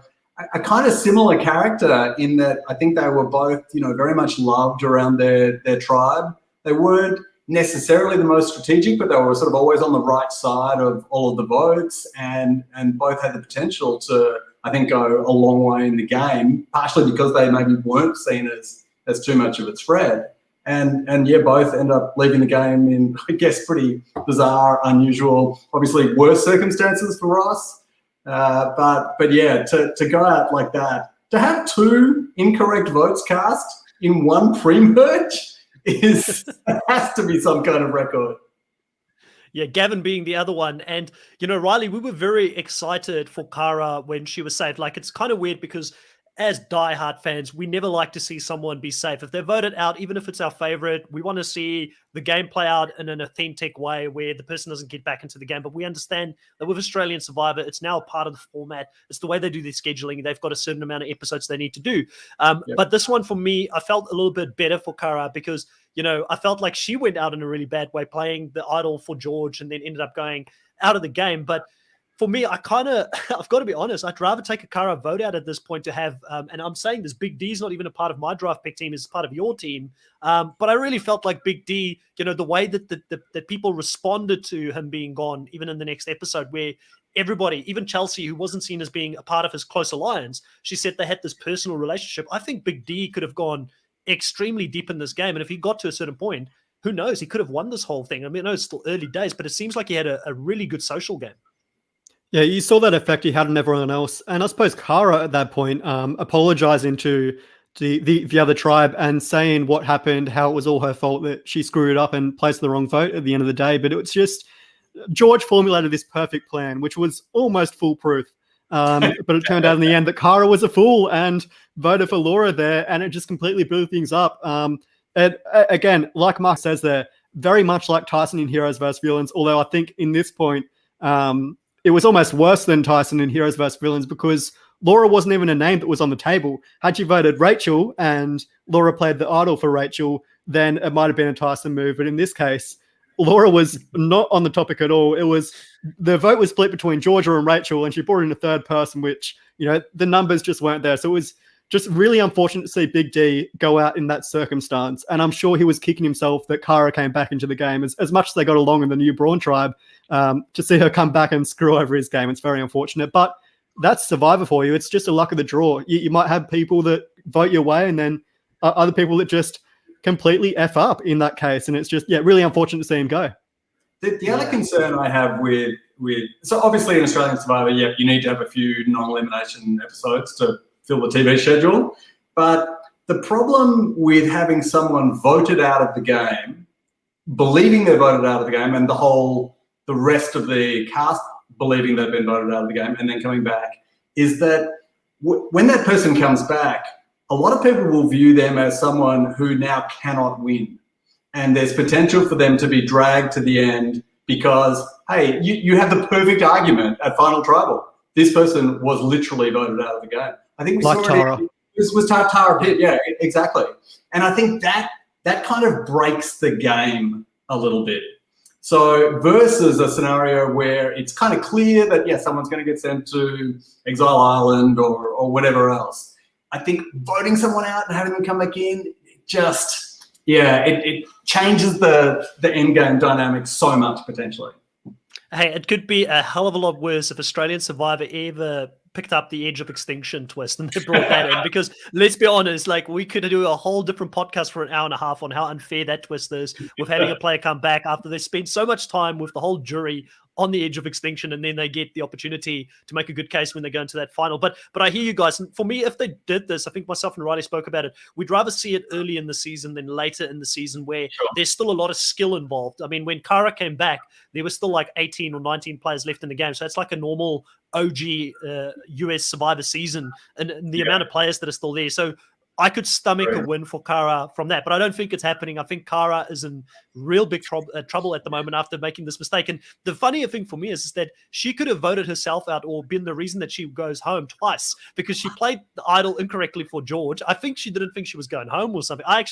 a kind of similar character in that I think they were both, very much loved around their tribe. They weren't necessarily the most strategic, but they were sort of always on the right side of all of the votes, and both had the potential to, I think, go a long way in the game, partially because they maybe weren't seen as too much of a threat. And both end up leaving the game in, I guess, pretty bizarre, unusual, obviously worse circumstances for Ross. But yeah, to go out like that, to have two incorrect votes cast in one pre-merge has to be some kind of record. Yeah, Gavin being the other one. And, Riley, we were very excited for Kara when she was saved. Like, it's kind of weird because as diehard fans, we never like to see someone be safe. If they're voted out, even if it's our favorite, we want to see the game play out in an authentic way where the person doesn't get back into the game. But we understand that with Australian Survivor, it's now a part of the format. It's the way they do their scheduling. They've got a certain amount of episodes they need to do. But this one, for me, I felt a little bit better for Cara because, I felt like she went out in a really bad way playing the idol for George and then ended up going out of the game. But for me, I've got to be honest, I'd rather take a Cara vote out at this point to have, and I'm saying this, Big D's not even a part of my draft pick team, is part of your team. But I really felt like Big D, the way that that people responded to him being gone, even in the next episode, where everybody, even Chelsea, who wasn't seen as being a part of his close alliance, she said they had this personal relationship. I think Big D could have gone extremely deep in this game. And if he got to a certain point, who knows, he could have won this whole thing. I mean, I know it's still early days, but it seems like he had a really good social game. Yeah, you saw that effect he had on everyone else. And I suppose Cara at that point apologizing to the other tribe and saying what happened, how it was all her fault, that she screwed up and placed the wrong vote at the end of the day. But it was just George formulated this perfect plan, which was almost foolproof. But it turned out in the end that Cara was a fool and voted for Laura there, and it just completely blew things up. And again, like Mark says there, very much like Tyson in Heroes vs. Villains, although I think in this point, it was almost worse than Tyson in Heroes vs. Villains because Laura wasn't even a name that was on the table. Had you voted Rachel and Laura played the idol for Rachel, then it might have been a Tyson move. But in this case, Laura was not on the topic at all. The vote was split between Georgia and Rachel, and she brought in a third person, which, the numbers just weren't there. So it was just really unfortunate to see Big D go out in that circumstance. And I'm sure he was kicking himself that Cara came back into the game as much as they got along in the new Brawn tribe. To see her come back and screw over his game, it's very unfortunate. But that's Survivor for you. It's just a luck of the draw. You might have people that vote your way and then other people that just completely F up in that case. And it's just, really unfortunate to see him go. The other concern I have with so obviously in Australian Survivor, you need to have a few non-elimination episodes to fill the TV schedule. But the problem with having someone voted out of the game, believing they're voted out of the game, and the rest of the cast believing they've been voted out of the game and then coming back, is that when that person comes back, a lot of people will view them as someone who now cannot win. And there's potential for them to be dragged to the end because, hey, you have the perfect argument at Final Tribal. This person was literally voted out of the game. I think we like saw Tara. This was Tara Pitt. Yeah, exactly. And I think that kind of breaks the game a little bit. So versus a scenario where it's kind of clear that, someone's going to get sent to Exile Island or whatever else. I think voting someone out and having them come back in, it changes the end game dynamic so much potentially. Hey, it could be a hell of a lot worse if Australian Survivor ever picked up the Edge of Extinction twist and they brought that in, because let's be honest, we could do a whole different podcast for an hour and a half on how unfair that twist is with having a player come back after they spent so much time with the whole jury on the edge of extinction, and then they get the opportunity to make a good case when they go into that final. But I hear you guys. And for me, if they did this, I think myself and Riley spoke about it, we'd rather see it early in the season than later in the season where there's still a lot of skill involved. I mean, when Cara came back, there was still 18 or 19 players left in the game. So it's like a normal OG US Survivor season and the amount of players that are still there. So I could stomach a win for Cara from that, but I don't think it's happening. I think Cara is in real big trouble at the moment after making this mistake. And the funnier thing for me is that she could have voted herself out or been the reason that she goes home twice because she played the idol incorrectly for George. I think she didn't think she was going home or something. I'm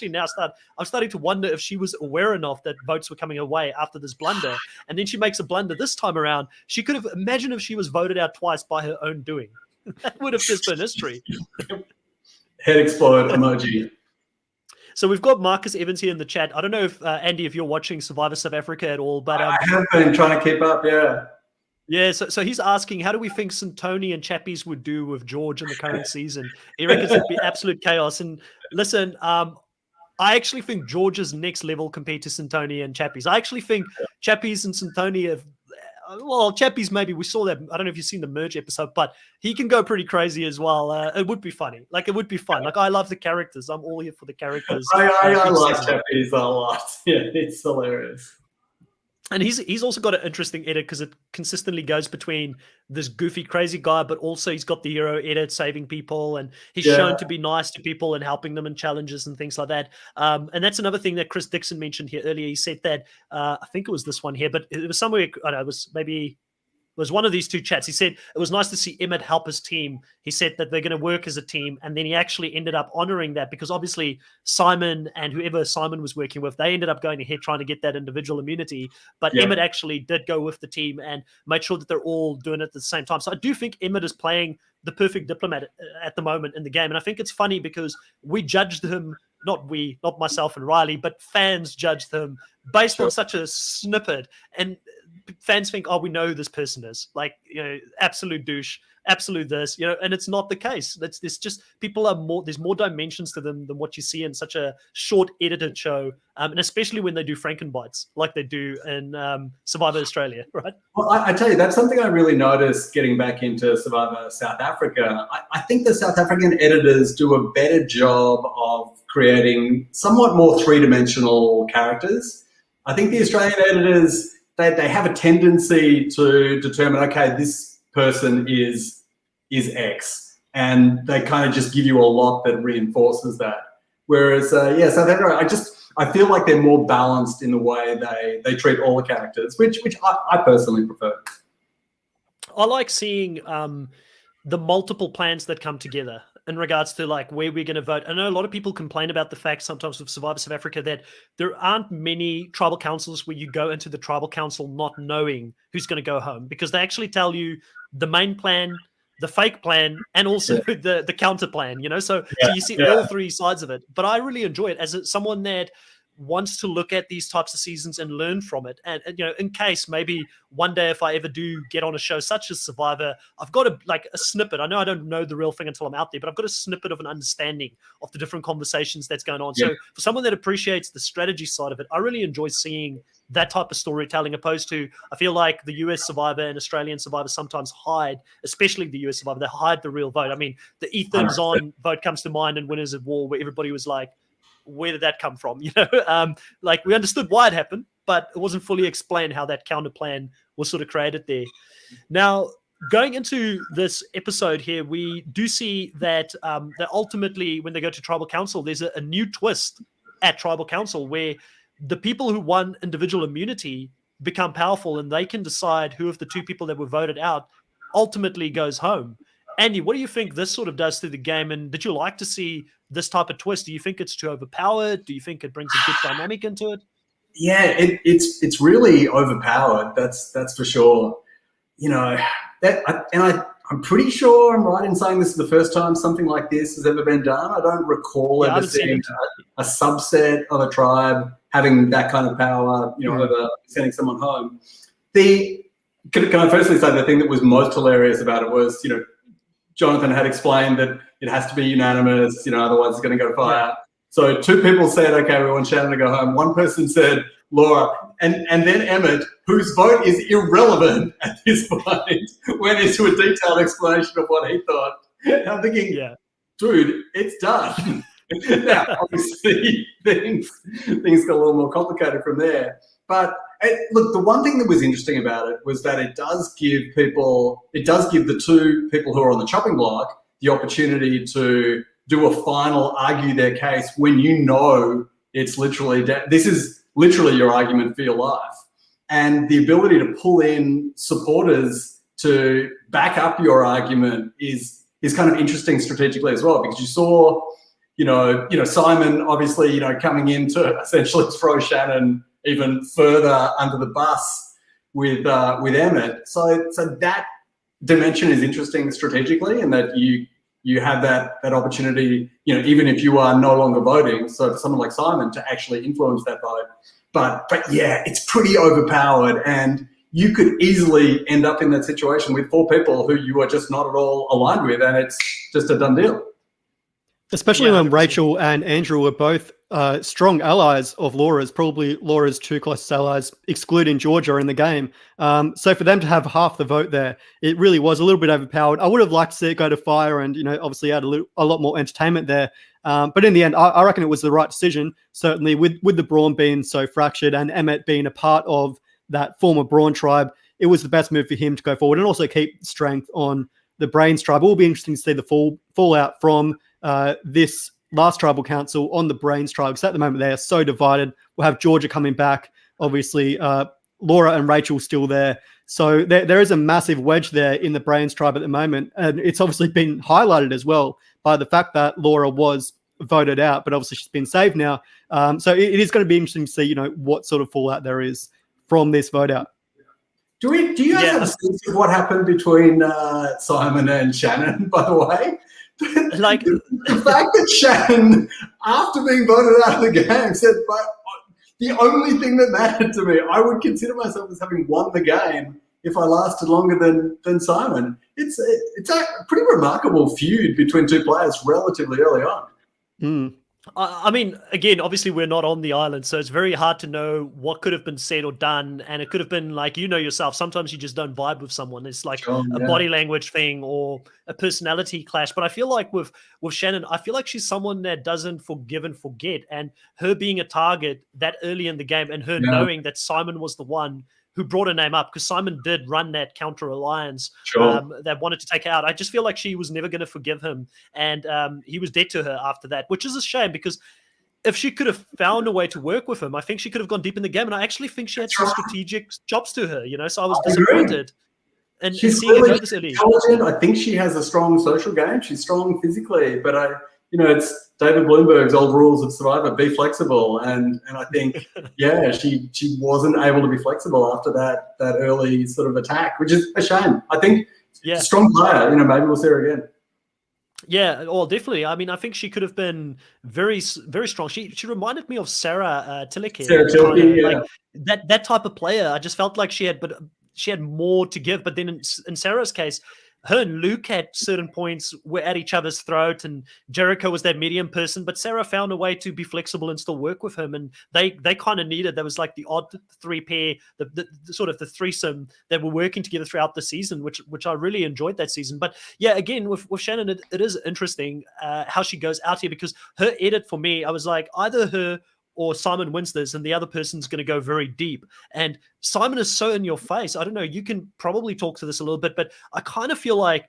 starting to wonder if she was aware enough that votes were coming her way after this blunder. And then she makes a blunder this time around. She could have, imagine if she was voted out twice by her own doing. That would have just been history. Head explode emoji. So we've got Marcus Evans here in the chat. I don't know if, Andy, if you're watching Survivor South Africa at all, but I have been trying to keep up, Yeah, so he's asking, how do we think Santoni and Chappies would do with George in the current season? He reckons it'd be absolute chaos. And listen, I actually think George is next level compared to Santoni and Chappies. I actually think Chappies and Santoni have, well, Chappies maybe, we saw that, I don't know if you've seen the merge episode, but he can go pretty crazy as well. It would be funny. It would be fun. I love the characters. I'm all here for the characters. I like Chappies a lot. Yeah, it's hilarious. And he's also got an interesting edit because it consistently goes between this goofy, crazy guy, but also he's got the hero edit, saving people, and he's shown to be nice to people and helping them in challenges and things like that. And that's another thing that Chris Dixon mentioned here earlier. He said that I think it was this one here, but it was somewhere. I don't know, it was maybe. Was one of these two chats. He said it was nice to see Emmett help his team. He said that they're going to work as a team. And then he actually ended up honoring that because obviously Simon and whoever Simon was working with, they ended up going ahead trying to get that individual immunity. But Emmett actually did go with the team and made sure that they're all doing it at the same time. So I do think Emmett is playing the perfect diplomat at the moment in the game. And I think it's funny because we judged him, not myself and Riley, but fans judged him based on such a snippet. And fans think, oh, we know who this person is, like, absolute douche, absolute this, and it's not the case. There's just people are more, there's more dimensions to them than what you see in such a short edited show, and especially when they do Frankenbites like they do in Survivor Australia, right? Well, I tell you, that's something I really noticed getting back into Survivor South Africa. I think the South African editors do a better job of creating somewhat more three-dimensional characters. I think the Australian editors, they have a tendency to determine, okay, this person is X, and they kind of just give you a lot that reinforces that. Whereas, South Africa, I feel like they're more balanced in the way they treat all the characters, which I personally prefer. I like seeing the multiple plans that come together in regards to like where we're going to vote. I know a lot of people complain about the fact sometimes with Survivor South Africa that there aren't many tribal councils where you go into the tribal council not knowing who's going to go home, because they actually tell you the main plan, the fake plan, and also the counter plan, so you see all three sides of it. But I really enjoy it as someone that wants to look at these types of seasons and learn from it. And in case maybe one day if I ever do get on a show such as Survivor, I've got a snippet. I know I don't know the real thing until I'm out there, but I've got a snippet of an understanding of the different conversations that's going on. So for someone that appreciates the strategy side of it, I really enjoy seeing that type of storytelling, opposed to, I feel like the US Survivor and Australian Survivor sometimes hide, especially the US Survivor, they hide the real vote. I mean, the Ethan Zahn vote comes to mind in Winners at War, where everybody was like, where did that come from? Like we understood why it happened, but it wasn't fully explained how that counter plan was sort of created there. Now, going into this episode here, we do see that that ultimately when they go to Tribal Council, there's a new twist at Tribal Council where the people who won individual immunity become powerful and they can decide who of the two people that were voted out ultimately goes home. Andy, what do you think this sort of does to the game? And did you like to see this type of twist? Do you think it's too overpowered? Do you think it brings a good dynamic into it? Yeah, it's really overpowered. That's for sure. I'm pretty sure I'm right in saying this is the first time something like this has ever been done. I don't recall ever seeing a subset of a tribe having that kind of power, over sending someone home. Can I firstly say the thing that was most hilarious about it was, Jonathan had explained that it has to be unanimous, otherwise it's going to go to fire. Yeah. So two people said, okay, we want Shannon to go home. One person said Laura, and then Emmett, whose vote is irrelevant at this point, went into a detailed explanation of what he thought. And I'm thinking, dude, it's done. Now, obviously, things got a little more complicated from there. But look, the one thing that was interesting about it was that it does give the two people who are on the chopping block the opportunity to do a final, argue their case when it's literally, this is literally your argument for your life. And the ability to pull in supporters to back up your argument is kind of interesting strategically as well, because you saw, Simon obviously, coming in to essentially throw Shannon even further under the bus with Emmett. So that dimension is interesting strategically, and that you have that opportunity, even if you are no longer voting. So for someone like Simon to actually influence that vote. But yeah, it's pretty overpowered, and you could easily end up in that situation with four people who you are just not at all aligned with, and it's just a done deal. Especially when Rachel and Andrew were both strong allies of Laura's, probably Laura's two closest allies, excluding Georgia in the game. So for them to have half the vote there, it really was a little bit overpowered. I would have liked to see it go to fire and, obviously add a lot more entertainment there. But in the end, I reckon it was the right decision, certainly with the Brawn being so fractured and Emmett being a part of that former Brawn tribe, it was the best move for him to go forward and also keep strength on the Brains tribe. It will be interesting to see the fallout from this last tribal council on the Brains tribe, because at the moment they are so divided. We'll have Georgia coming back, obviously Laura and Rachel still there. So there is a massive wedge there in the Brains tribe at the moment. And it's obviously been highlighted as well by the fact that Laura was voted out, but obviously she's been saved now. So it is going to be interesting to see, you know, what sort of fallout there is from this vote out. Do you guys have a sense of what happened between Simon and Shannon, by the way? Like the fact that Shannon, after being voted out of the game, said, but the only thing that mattered to me, I would consider myself as having won the game if I lasted longer than Simon. It's a pretty remarkable feud between two players relatively early on. Mm. I mean, again, obviously we're not on the island, so it's very hard to know what could have been said or done. And it could have been like, you know yourself, sometimes you just don't vibe with someone. It's like a body language thing or a personality clash. But I feel like with Shannon, I feel like she's someone that doesn't forgive and forget. And her being a target that early in the game and her knowing that Simon was the one who brought her name up, because Simon did run that counter alliance that wanted to take her out. I just feel like she was never going to forgive him, and he was dead to her after that, which is a shame, because if she could have found a way to work with him, I think she could have gone deep in the game, and I actually think she had some strategic jobs to her, you know, so I was disappointed. And she's seeing really it this early. intelligent. I think she has a strong social game. She's strong physically, but it's David Bloomberg's old rules of Survivor: be flexible. And I think, she wasn't able to be flexible after that early sort of attack, which is a shame. I think a strong player. Maybe we'll see her again. Yeah, well, definitely. I mean, I think she could have been very, very strong. She reminded me of Sarah Tillicum. Sarah Tillicum, like that type of player. I just felt like she had more to give. But then in Sarah's case, her and Luke at certain points were at each other's throat, and Jericho was that medium person, but Sarah found a way to be flexible and still work with him. And they kind of needed, there was like the odd three pair, the sort of the threesome that were working together throughout the season, which I really enjoyed that season. But yeah, again, with Shannon, it is interesting how she goes out here, because her edit for me, I was like, either her or Simon wins this, and the other person's going to go very deep. And Simon is so in your face. I don't know, you can probably talk to this a little bit, but I kind of feel like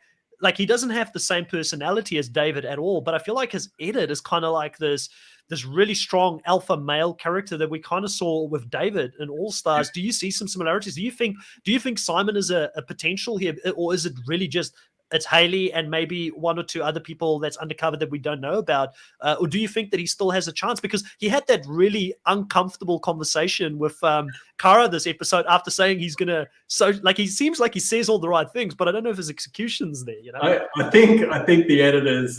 he doesn't have the same personality as David at all, but I feel like his edit is kind of like this really strong alpha male character that we kind of saw with David in All Stars. Do you see some similarities? Do you think Simon is a potential here, or is it really just it's Hayley and maybe one or two other people that's undercover that we don't know about? Or do you think that he still has a chance? Because he had that really uncomfortable conversation with Kara this episode after saying he's going to, he seems like he says all the right things, but I don't know if his execution's there, you know? I think the editors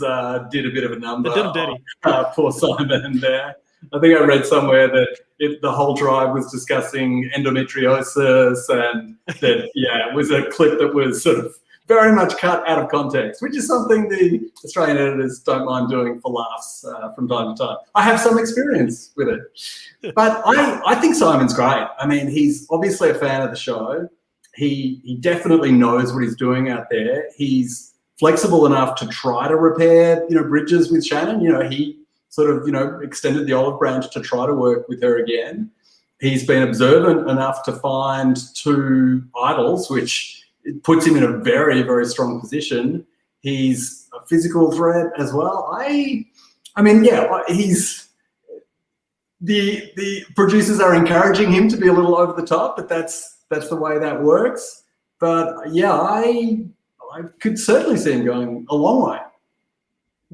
did a bit of a number. They did him dirty. Poor Simon there. I think I read somewhere that the whole tribe was discussing endometriosis, and that, it was a clip that was sort of very much cut out of context, which is something the Australian editors don't mind doing for laughs from time to time. I have some experience with it. But I think Simon's great. I mean, he's obviously a fan of the show. He definitely knows what he's doing out there. He's flexible enough to try to repair, bridges with Shannon. He sort of, extended the olive branch to try to work with her again. He's been observant enough to find two idols, which it puts him in a very, very strong position. He's a physical threat as well. I mean, he's the producers are encouraging him to be a little over the top, but that's the way that works. But I could certainly see him going a long way.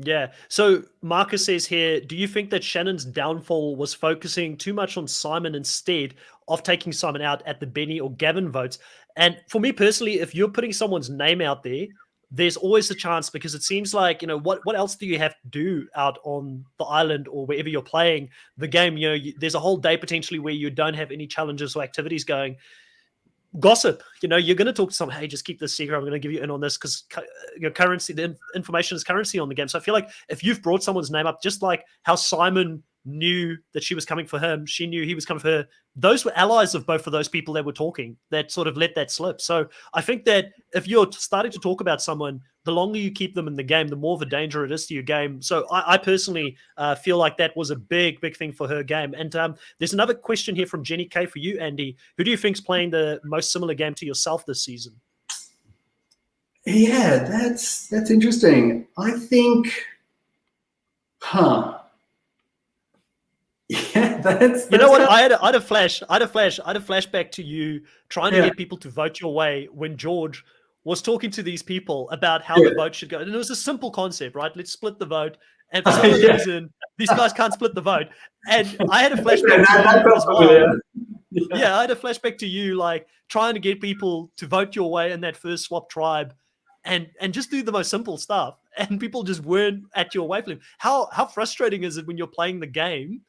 Yeah. So Marcus says here, do you think that Shannon's downfall was focusing too much on Simon instead of taking Simon out at the Benny or Gavin votes? And for me personally, if you're putting someone's name out there, there's always a chance, because it seems like, what else do you have to do out on the island or wherever you're playing the game? There's a whole day potentially where you don't have any challenges or activities going. Gossip, you're going to talk to someone, hey, just keep this secret, I'm going to give you in on this, because currency, the information is currency on the game. So I feel like if you've brought someone's name up, just like how Simon knew that she was coming for him, she knew he was coming for her, those were allies of both of those people that were talking, that sort of let that slip. So I think that if you're starting to talk about someone, the longer you keep them in the game, the more of a danger it is to your game. So I personally feel like that was a big thing for her game. And there's another question here from Jenny K for you, Andy. Who do you think's playing the most similar game to yourself this season? Yeah, that's interesting. I think, yeah, that's you know what? I had a flashback to you trying to get people to vote your way when George was talking to these people about how the vote should go. And it was a simple concept, right? Let's split the vote. And for some reason, these guys can't split the vote. And I had a flashback to you as well. Yeah, I had a flashback to you, like trying to get people to vote your way in that first swap tribe and just do the most simple stuff. And people just weren't at your wavelength. How frustrating is it when you're playing the game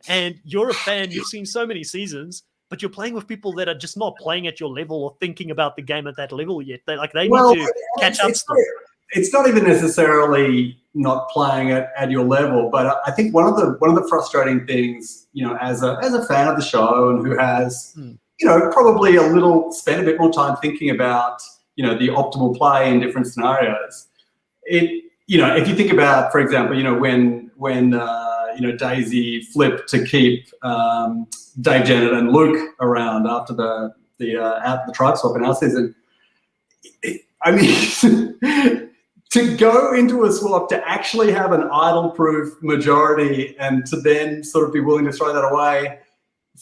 and you're a fan, you've seen so many seasons, but you're playing with people that are just not playing at your level or thinking about the game at that level yet. They need to catch up still. It's not even necessarily not playing at your level, but I think one of the frustrating things, you know, as a fan of the show and who has, you know, probably spent a bit more time thinking about, you know, the optimal play in different scenarios. You know, if you think about, for example, you know, when you know, Daisy flipped to keep Dave, Janet, and Luke around after the tribe swap in our season. I mean, to go into a swap to actually have an idol-proof majority and to then sort of be willing to throw that away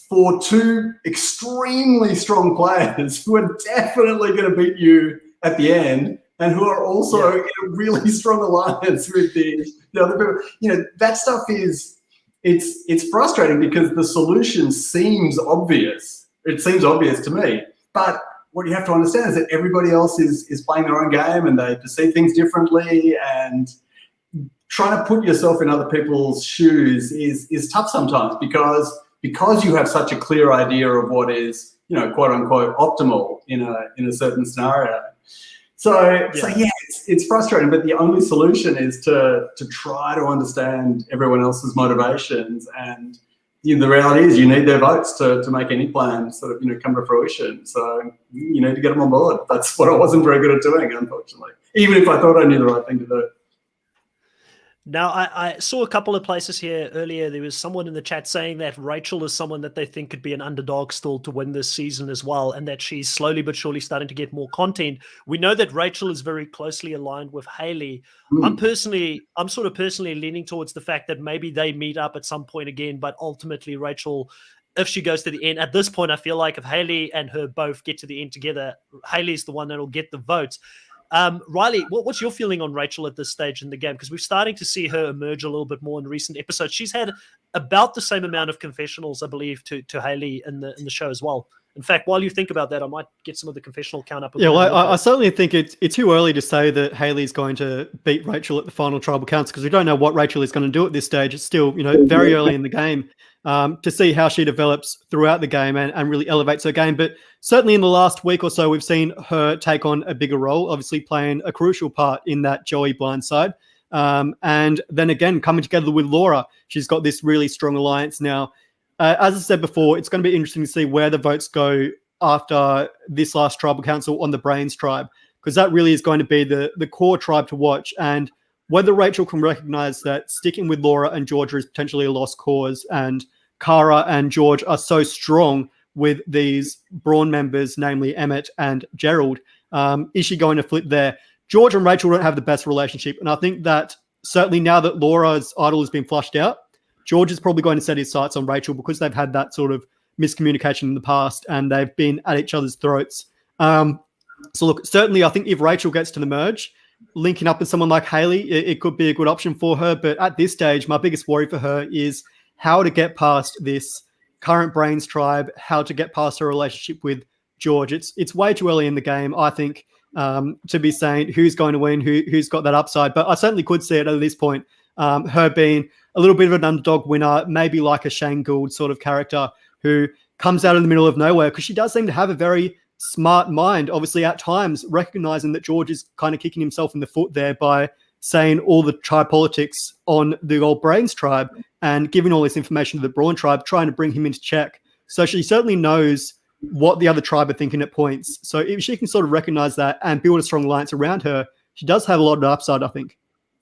for two extremely strong players who are definitely going to beat you at the end and who are also in a really strong alliance with the other people. You know, that stuff it's frustrating because the solution seems obvious. It seems obvious to me. But what you have to understand is that everybody else is playing their own game and they perceive things differently, and trying to put yourself in other people's shoes is tough sometimes because you have such a clear idea of what is, you know, quote unquote optimal in a certain scenario. So yeah, it's frustrating, but the only solution is to try to understand everyone else's motivations, and you know, the reality is you need their votes to make any plan sort of, you know, come to fruition. So you need to get them on board. That's what I wasn't very good at doing, unfortunately, even if I thought I knew the right thing to do. Now, I saw a couple of places here earlier. There was someone in the chat saying that Rachel is someone that they think could be an underdog still to win this season as well, and that she's slowly but surely starting to get more content. We know that Rachel is very closely aligned with Hayley. I'm sort of personally leaning towards the fact that maybe they meet up at some point again, but ultimately Rachel, if she goes to the end, at this point, I feel like if Hayley and her both get to the end together, Hayley's the one that'll get the votes. Riley, what's your feeling on Rachel at this stage in the game? Because we're starting to see her emerge a little bit more in recent episodes. She's had about the same amount of confessionals, I believe, to Hayley in the show as well. In fact, while you think about that, I might get some of the confessional count up. Yeah, well, I certainly think it's too early to say that Hayley's going to beat Rachel at the final tribal counts because we don't know what Rachel is going to do at this stage. It's still, you know, very early in the game to see how she develops throughout the game and really elevates her game. But certainly in the last week or so, we've seen her take on a bigger role, obviously playing a crucial part in that Joey blindside. And then again, coming together with Laura, she's got this really strong alliance now. As I said before, it's going to be interesting to see where the votes go after this last tribal council on the Brains tribe, because that really is going to be the core tribe to watch. And whether Rachel can recognize that sticking with Laura and Georgia is potentially a lost cause, and Cara and George are so strong with these Brawn members, namely Emmett and Gerald, is she going to flip there? George and Rachel don't have the best relationship, and I think that certainly now that Laura's idol has been flushed out, George is probably going to set his sights on Rachel because they've had that sort of miscommunication in the past and they've been at each other's throats. So look, certainly I think if Rachel gets to the merge, linking up with someone like Hayley, it could be a good option for her. But at this stage, my biggest worry for her is how to get past this current Brains tribe, how to get past her relationship with George. It's way too early in the game, I think, to be saying who's going to win, who's got that upside. But I certainly could see it at this point, her being a little bit of an underdog winner, maybe like a Shane Gould sort of character who comes out in the middle of nowhere, because she does seem to have a very smart mind, obviously at times recognizing that George is kind of kicking himself in the foot there by saying all the tribe politics on the old Brains tribe and giving all this information to the Brawn tribe, trying to bring him into check. So she certainly knows what the other tribe are thinking at points. So if she can sort of recognize that and build a strong alliance around her, she does have a lot of upside, I think.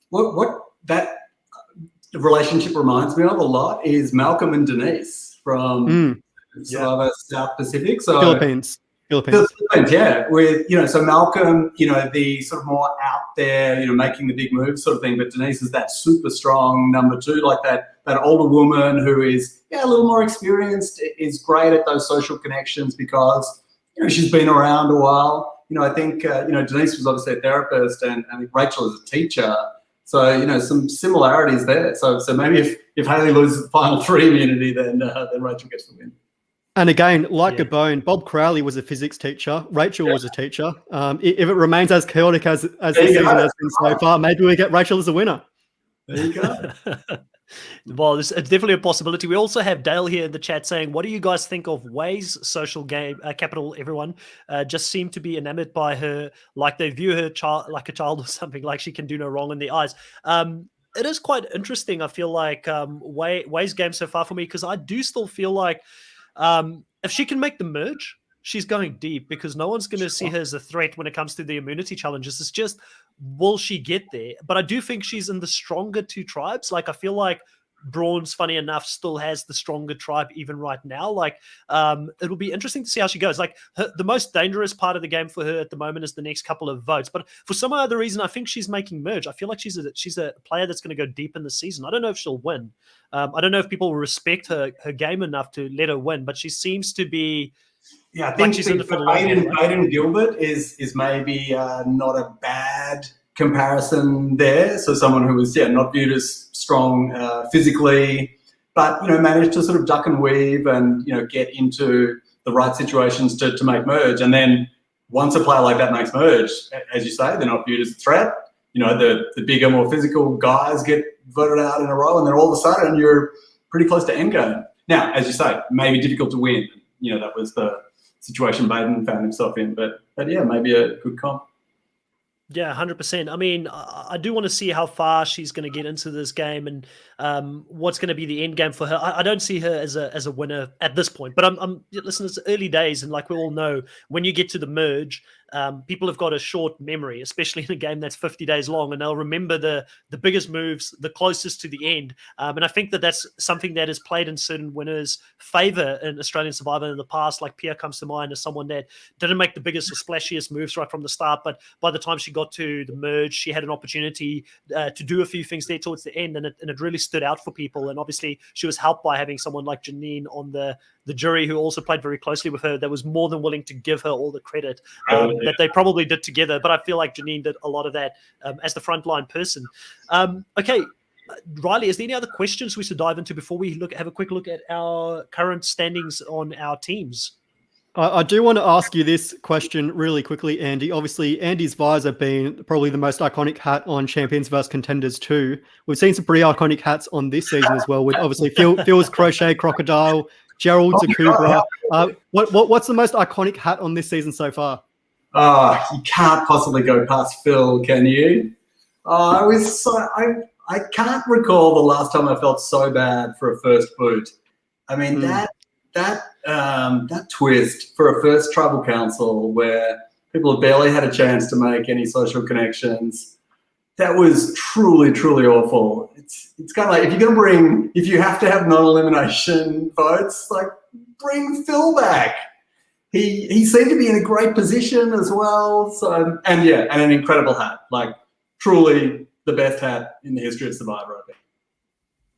What that relationship reminds me of a lot is Malcolm and Denise from Survivor South Pacific. So Philippines. Yeah, with so Malcolm, the sort of more out there, making the big moves sort of thing, but Denise is that super strong number two, like that older woman who is a little more experienced, is great at those social connections because she's been around a while. I think Denise was obviously a therapist, and I think Rachel is a teacher. So some similarities there. So maybe if Hayley loses the final three immunity, then Rachel gets the win. And again, like a bone, Bob Crowley was a physics teacher. Rachel was a teacher. If it remains as chaotic as the season has been so far, maybe we get Rachel as a winner. There you go. Well, it's definitely a possibility. We also have Dale here in the chat saying, what do you guys think of Way's social game? Capital, everyone just seem to be enamored by her, like they view her like a child or something, like she can do no wrong in their eyes. It is quite interesting, I feel like, Way's game so far for me, because I do still feel like if she can make the merge, she's going deep, because no one's going to see her as a threat when it comes to the immunity challenges. It's just, will she get there? But I do think she's in the stronger two tribes. Like, I feel like Brawn's, funny enough, still has the stronger tribe even right now. Like, it'll be interesting to see how she goes. Like, the most dangerous part of the game for her at the moment is the next couple of votes. But for some other reason, I think she's making merge. I feel like she's a player that's going to go deep in the season. I don't know if she'll win. I don't know if people will respect her game enough to let her win, but she seems to be. Yeah, I think she's in the Aiden Gilbert is maybe not a bad comparison there. So someone who was not viewed as strong physically, but managed to sort of duck and weave and get into the right situations to make merge. And then once a player like that makes merge, as you say, they're not viewed as a threat. The bigger, more physical guys get voted out in a row, and then all of a sudden you're pretty close to endgame. Now, as you say, maybe difficult to win. That was the situation Baden found himself in, but yeah, maybe a good comp. Yeah, 100%. I mean, I do want to see how far she's going to get into this game and what's going to be the end game for her. I don't see her as a winner at this point, but listen, it's early days, and like we all know, when you get to the merge, people have got a short memory, especially in a game that's 50 days long, and they'll remember the biggest moves, the closest to the end. And I think that's something that has played in certain winners' favor in Australian Survivor in the past. Like Pia comes to mind as someone that didn't make the biggest or splashiest moves right from the start, but by the time she got to the merge, she had an opportunity to do a few things there towards the end, and it really stood out for people. And obviously, she was helped by having someone like Janine on the jury, who also played very closely with her, that was more than willing to give her all the credit that they probably did together. But I feel like Janine did a lot of that as the frontline person. Okay, Riley, is there any other questions we should dive into before we have a quick look at our current standings on our teams? I do want to ask you this question really quickly, Andy. Obviously, Andy's visor being probably the most iconic hat on Champions vs. Contenders 2. We've seen some pretty iconic hats on this season as well, with obviously Phil's Crochet Crocodile, Gerald's a Cobra. What's the most iconic hat on this season so far? You can't possibly go past Phil, can you? I can't recall the last time I felt so bad for a first boot. I mean, that twist for a first tribal council where people have barely had a chance to make any social connections, that was truly, truly awful. It's kind of like, if you have to have non-elimination votes, like, bring Phil back. He seemed to be in a great position as well. So and an incredible hat, like truly the best hat in the history of Survivor, I think.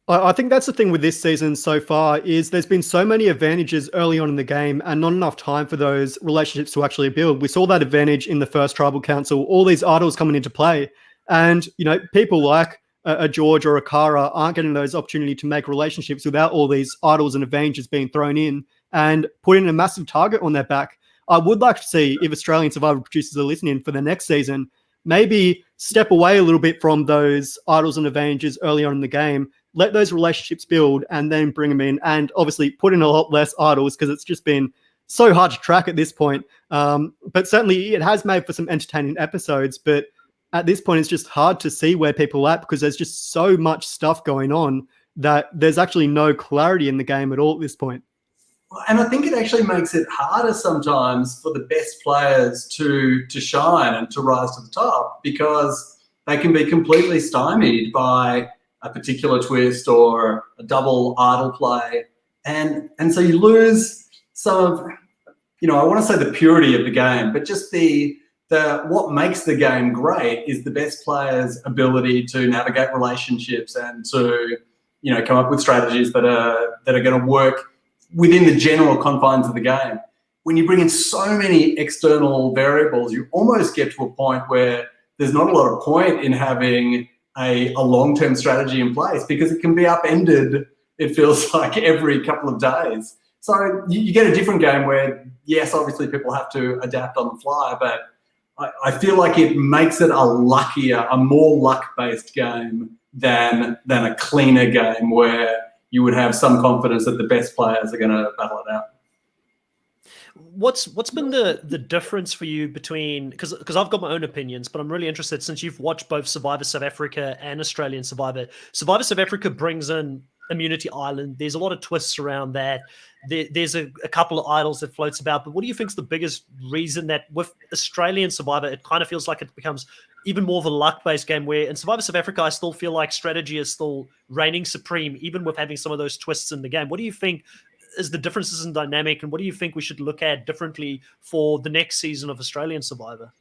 I think that's the thing with this season so far, is there's been so many advantages early on in the game and not enough time for those relationships to actually build. We saw that advantage in the first tribal council, all these idols coming into play. And, people like a George or a Cara aren't getting those opportunity to make relationships without all these idols and advantages being thrown in and putting a massive target on their back. I would like to see, if Australian Survivor producers are listening for the next season, maybe step away a little bit from those idols and advantages early on in the game, let those relationships build, and then bring them in, and obviously put in a lot less idols, because it's just been so hard to track at this point. But certainly it has made for some entertaining episodes, but at this point it's just hard to see where people are at, because there's just so much stuff going on that there's actually no clarity in the game at all at this point. And I think it actually makes it harder sometimes for the best players to shine and to rise to the top, because they can be completely stymied by a particular twist or a double idol play. And so you lose some of, I want to say the purity of the game, but just the what makes the game great is the best players' ability to navigate relationships and to, come up with strategies that are going to work within the general confines of the game. When you bring in so many external variables, you almost get to a point where there's not a lot of point in having a long-term strategy in place, because it can be upended, it feels like, every couple of days. So you get a different game where, yes, obviously people have to adapt on the fly, but I feel like it makes it a more luck-based game than a cleaner game where you would have some confidence that the best players are going to battle it out. What's been the difference for you between, because I've got my own opinions, but I'm really interested, since you've watched both Survivor South Africa and Australian Survivor. Survivor South Africa brings in Immunity Island. There's a lot of twists around that. There's a couple of idols that floats about, but what do you think is the biggest reason that with Australian Survivor, it kind of feels like it becomes even more of a luck-based game, where in Survivor South Africa, I still feel like strategy is still reigning supreme, even with having some of those twists in the game? What do you think is the differences in dynamic, and what do you think we should look at differently for the next season of Australian Survivor?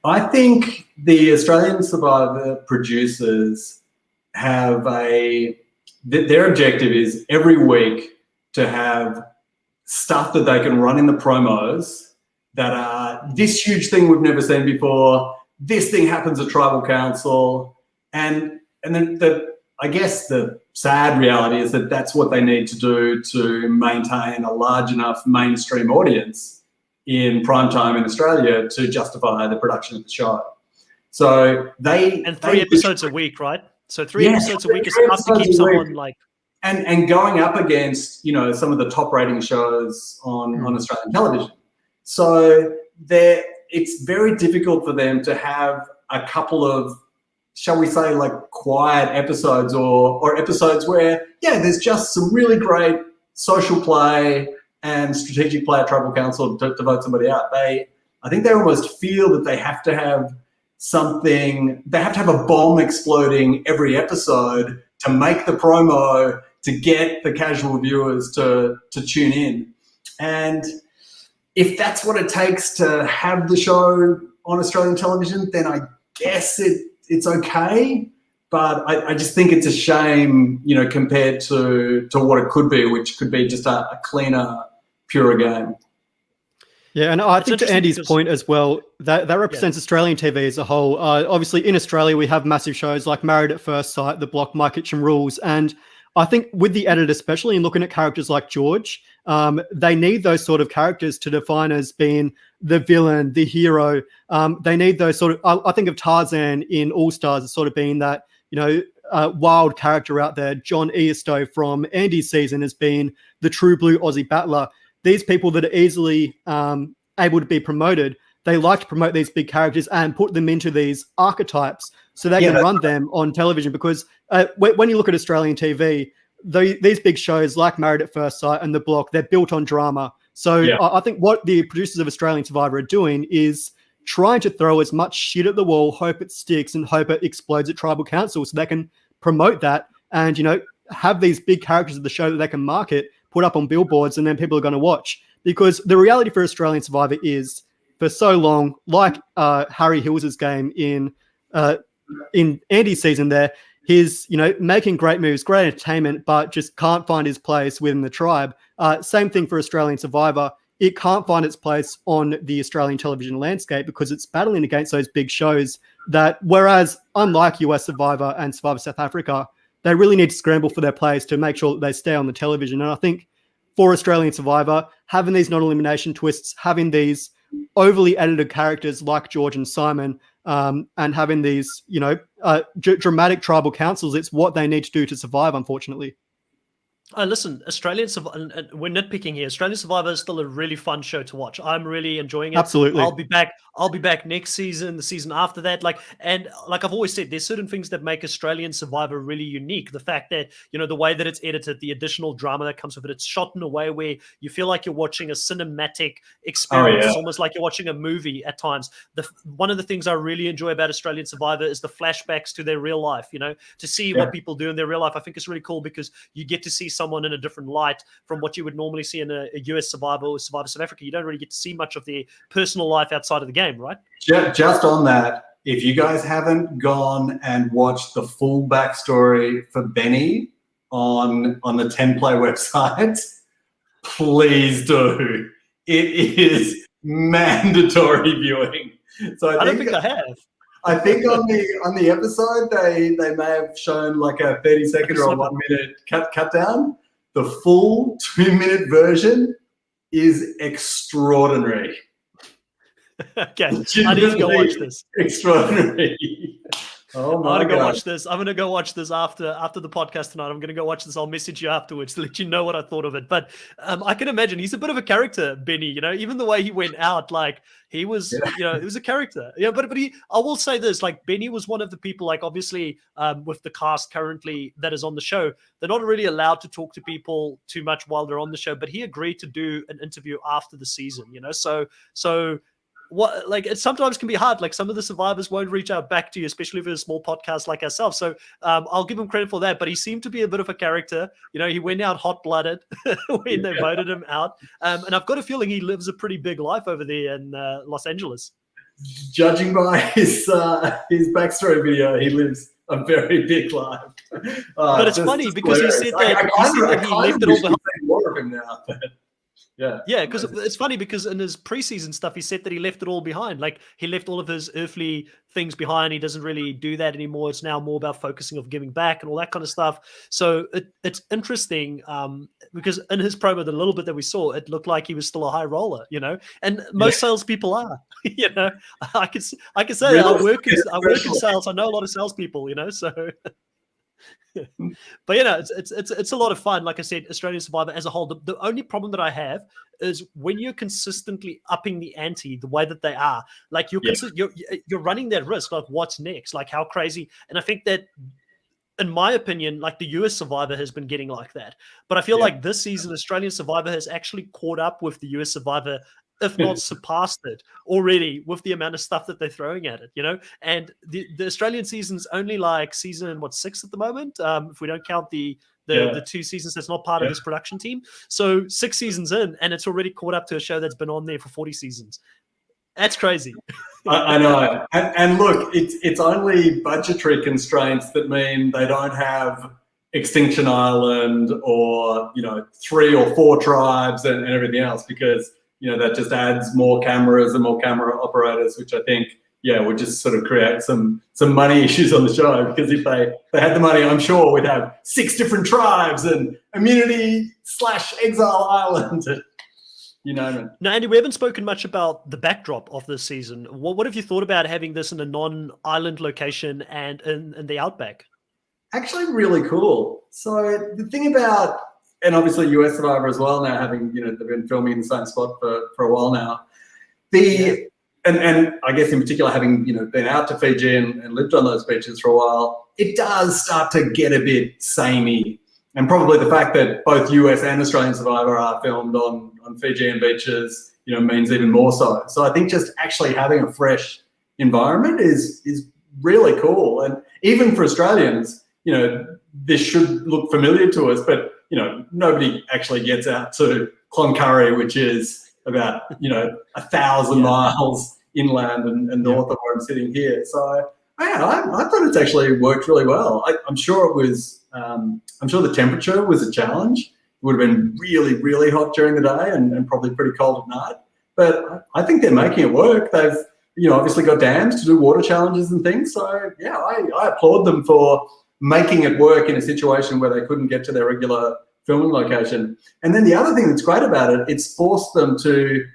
I think the Australian Survivor producers have their objective is every week to have stuff that they can run in the promos that are this huge thing we've never seen before. This thing happens at Tribal Council, and then I guess the sad reality is that that's what they need to do to maintain a large enough mainstream audience in primetime in Australia to justify the production of the show. So three episodes a week, right? So three episodes a week is enough to keep someone like. And going up against, some of the top rating shows on Australian television. So it's very difficult for them to have a couple of, shall we say, like quiet episodes or episodes where, there's just some really great social play and strategic play at Tribal Council to vote somebody out. I think they almost feel that they have to have something, they have to have a bomb exploding every episode to make the promo to get the casual viewers to tune in. And if that's what it takes to have the show on Australian television, then I guess it's okay. But I just think it's a shame, compared to what it could be, which could be just a cleaner, purer game. Yeah, and I think to Andy's point as well, that represents Australian TV as a whole. Obviously, in Australia, we have massive shows like Married at First Sight, The Block, My Kitchen Rules. And I think with the edit especially, and looking at characters like George, they need those sort of characters to define as being the villain, the hero. They need those sort of, I think of Tarzan in All Stars as sort of being that, wild character out there. John Eastoe from Andy's season as being the true blue Aussie battler. These people that are easily able to be promoted, they like to promote these big characters and put them into these archetypes so they can run them on television. Because when you look at Australian TV, these big shows like Married at First Sight and The Block, they're built on drama. So I think what the producers of Australian Survivor are doing is trying to throw as much shit at the wall, hope it sticks and hope it explodes at Tribal Council so they can promote that and, have these big characters of the show that they can market, put up on billboards, and then people are going to watch. Because the reality for Australian Survivor is, for so long, like Harry Hills's game in Andy's season there, he's, making great moves, great entertainment, but just can't find his place within the tribe. Same thing for Australian Survivor. It can't find its place on the Australian television landscape because it's battling against those big shows that, whereas unlike US Survivor and Survivor South Africa, they really need to scramble for their players to make sure that they stay on the television. And I think for Australian Survivor, having these non-elimination twists, having these overly edited characters like George and Simon, and having these, dramatic tribal councils, it's what they need to do to survive, unfortunately. Listen, Australian Survivor, and we're nitpicking here. Australian Survivor is still a really fun show to watch. I'm really enjoying it. Absolutely. I'll be back. I'll be back next season, the season after that. Like I've always said, there's certain things that make Australian Survivor really unique. The fact that, the way that it's edited, the additional drama that comes with it, it's shot in a way where you feel like you're watching a cinematic experience. yeah. It's almost like you're watching a movie at times. One of the things I really enjoy about Australian Survivor is the flashbacks to their real life, to see what people do in their real life. I think it's really cool because you get to see someone in a different light from what you would normally see in a US Survivor or Survivor South Africa. You don't really get to see much of their personal life outside of the game, right? Just on that, if you guys haven't gone and watched the full backstory for Benny on the 10play website, please do. It is mandatory viewing. So I don't think I have. I think on the episode they may have shown like a 30-second or a 1 minute cut down. The full 2-minute version is extraordinary. Okay, I need to go watch this. Extraordinary. Oh my I'm gonna God. go watch this. I'm gonna go watch this after the podcast tonight. I'm gonna go watch this. I'll message you afterwards to let you know what I thought of it. But I can imagine he's a bit of a character, Benny. Even the way he went out, like he was, he was a character. Yeah, but I will say this: like Benny was one of the people. Like obviously, with the cast currently that is on the show, they're not really allowed to talk to people too much while they're on the show. But he agreed to do an interview after the season. So. What it sometimes can be hard. Like some of the survivors won't reach out back to you, especially if it's a small podcast like ourselves. So I'll give him credit for that. But he seemed to be a bit of a character. He went out hot-blooded when they voted him out. And I've got a feeling he lives a pretty big life over there in Los Angeles. Judging by his backstory video, he lives a very big life. But it's funny because he said that he left it all behind. More of him now. Yeah, because it's funny because in his preseason stuff, he said that he left it all behind. Like he left all of his earthly things behind. He doesn't really do that anymore. It's now more about focusing of giving back and all that kind of stuff. So it's interesting because in his promo, the little bit that we saw, it looked like he was still a high roller, and most salespeople are, I can say I work in sales. I know a lot of salespeople, so. But it's a lot of fun. Like I said, Australian Survivor as a whole. The only problem that I have is when you're consistently upping the ante the way that they are. Like you're running that risk. Like what's next? Like how crazy? And I think that, in my opinion, like the US Survivor has been getting like that. But I feel like this season, Australian Survivor has actually caught up with the US Survivor, if not surpassed it already with the amount of stuff that they're throwing at it, And the Australian season's only like season 6 at the moment, if we don't count the 2 seasons that's not part of this production team. So 6 seasons in, and it's already caught up to a show that's been on there for 40 seasons. That's crazy. I know. And look, it's only budgetary constraints that mean they don't have Extinction Island or 3 or 4 tribes and everything else, because that just adds more cameras and more camera operators, which I think, would just sort of create some money issues on the show. Because if they had the money, I'm sure we'd have 6 different tribes and immunity/exile island. Now, Andy, we haven't spoken much about the backdrop of this season. What have you thought about having this in a non-island location and in the outback? Actually, really cool. So the thing about, and obviously US Survivor as well now, having, they've been filming in the same spot for a while now. And I guess in particular, having, been out to Fiji and lived on those beaches for a while, it does start to get a bit samey. And probably the fact that both US and Australian Survivor are filmed on Fijian beaches, means even more so. So I think just actually having a fresh environment is really cool. And even for Australians, this should look familiar to us, but nobody actually gets out to Cloncurry, which is about 1,000 miles inland and north of where I'm sitting here. So I thought it's actually worked really well. I'm sure it was. I'm sure the temperature was a challenge. It would have been really, really hot during the day and probably pretty cold at night. But I think they're making it work. They've obviously got dams to do water challenges and things. So I applaud them for making it work in a situation where they couldn't get to their regular filming location. And then the other thing that's great about it, it's forced them to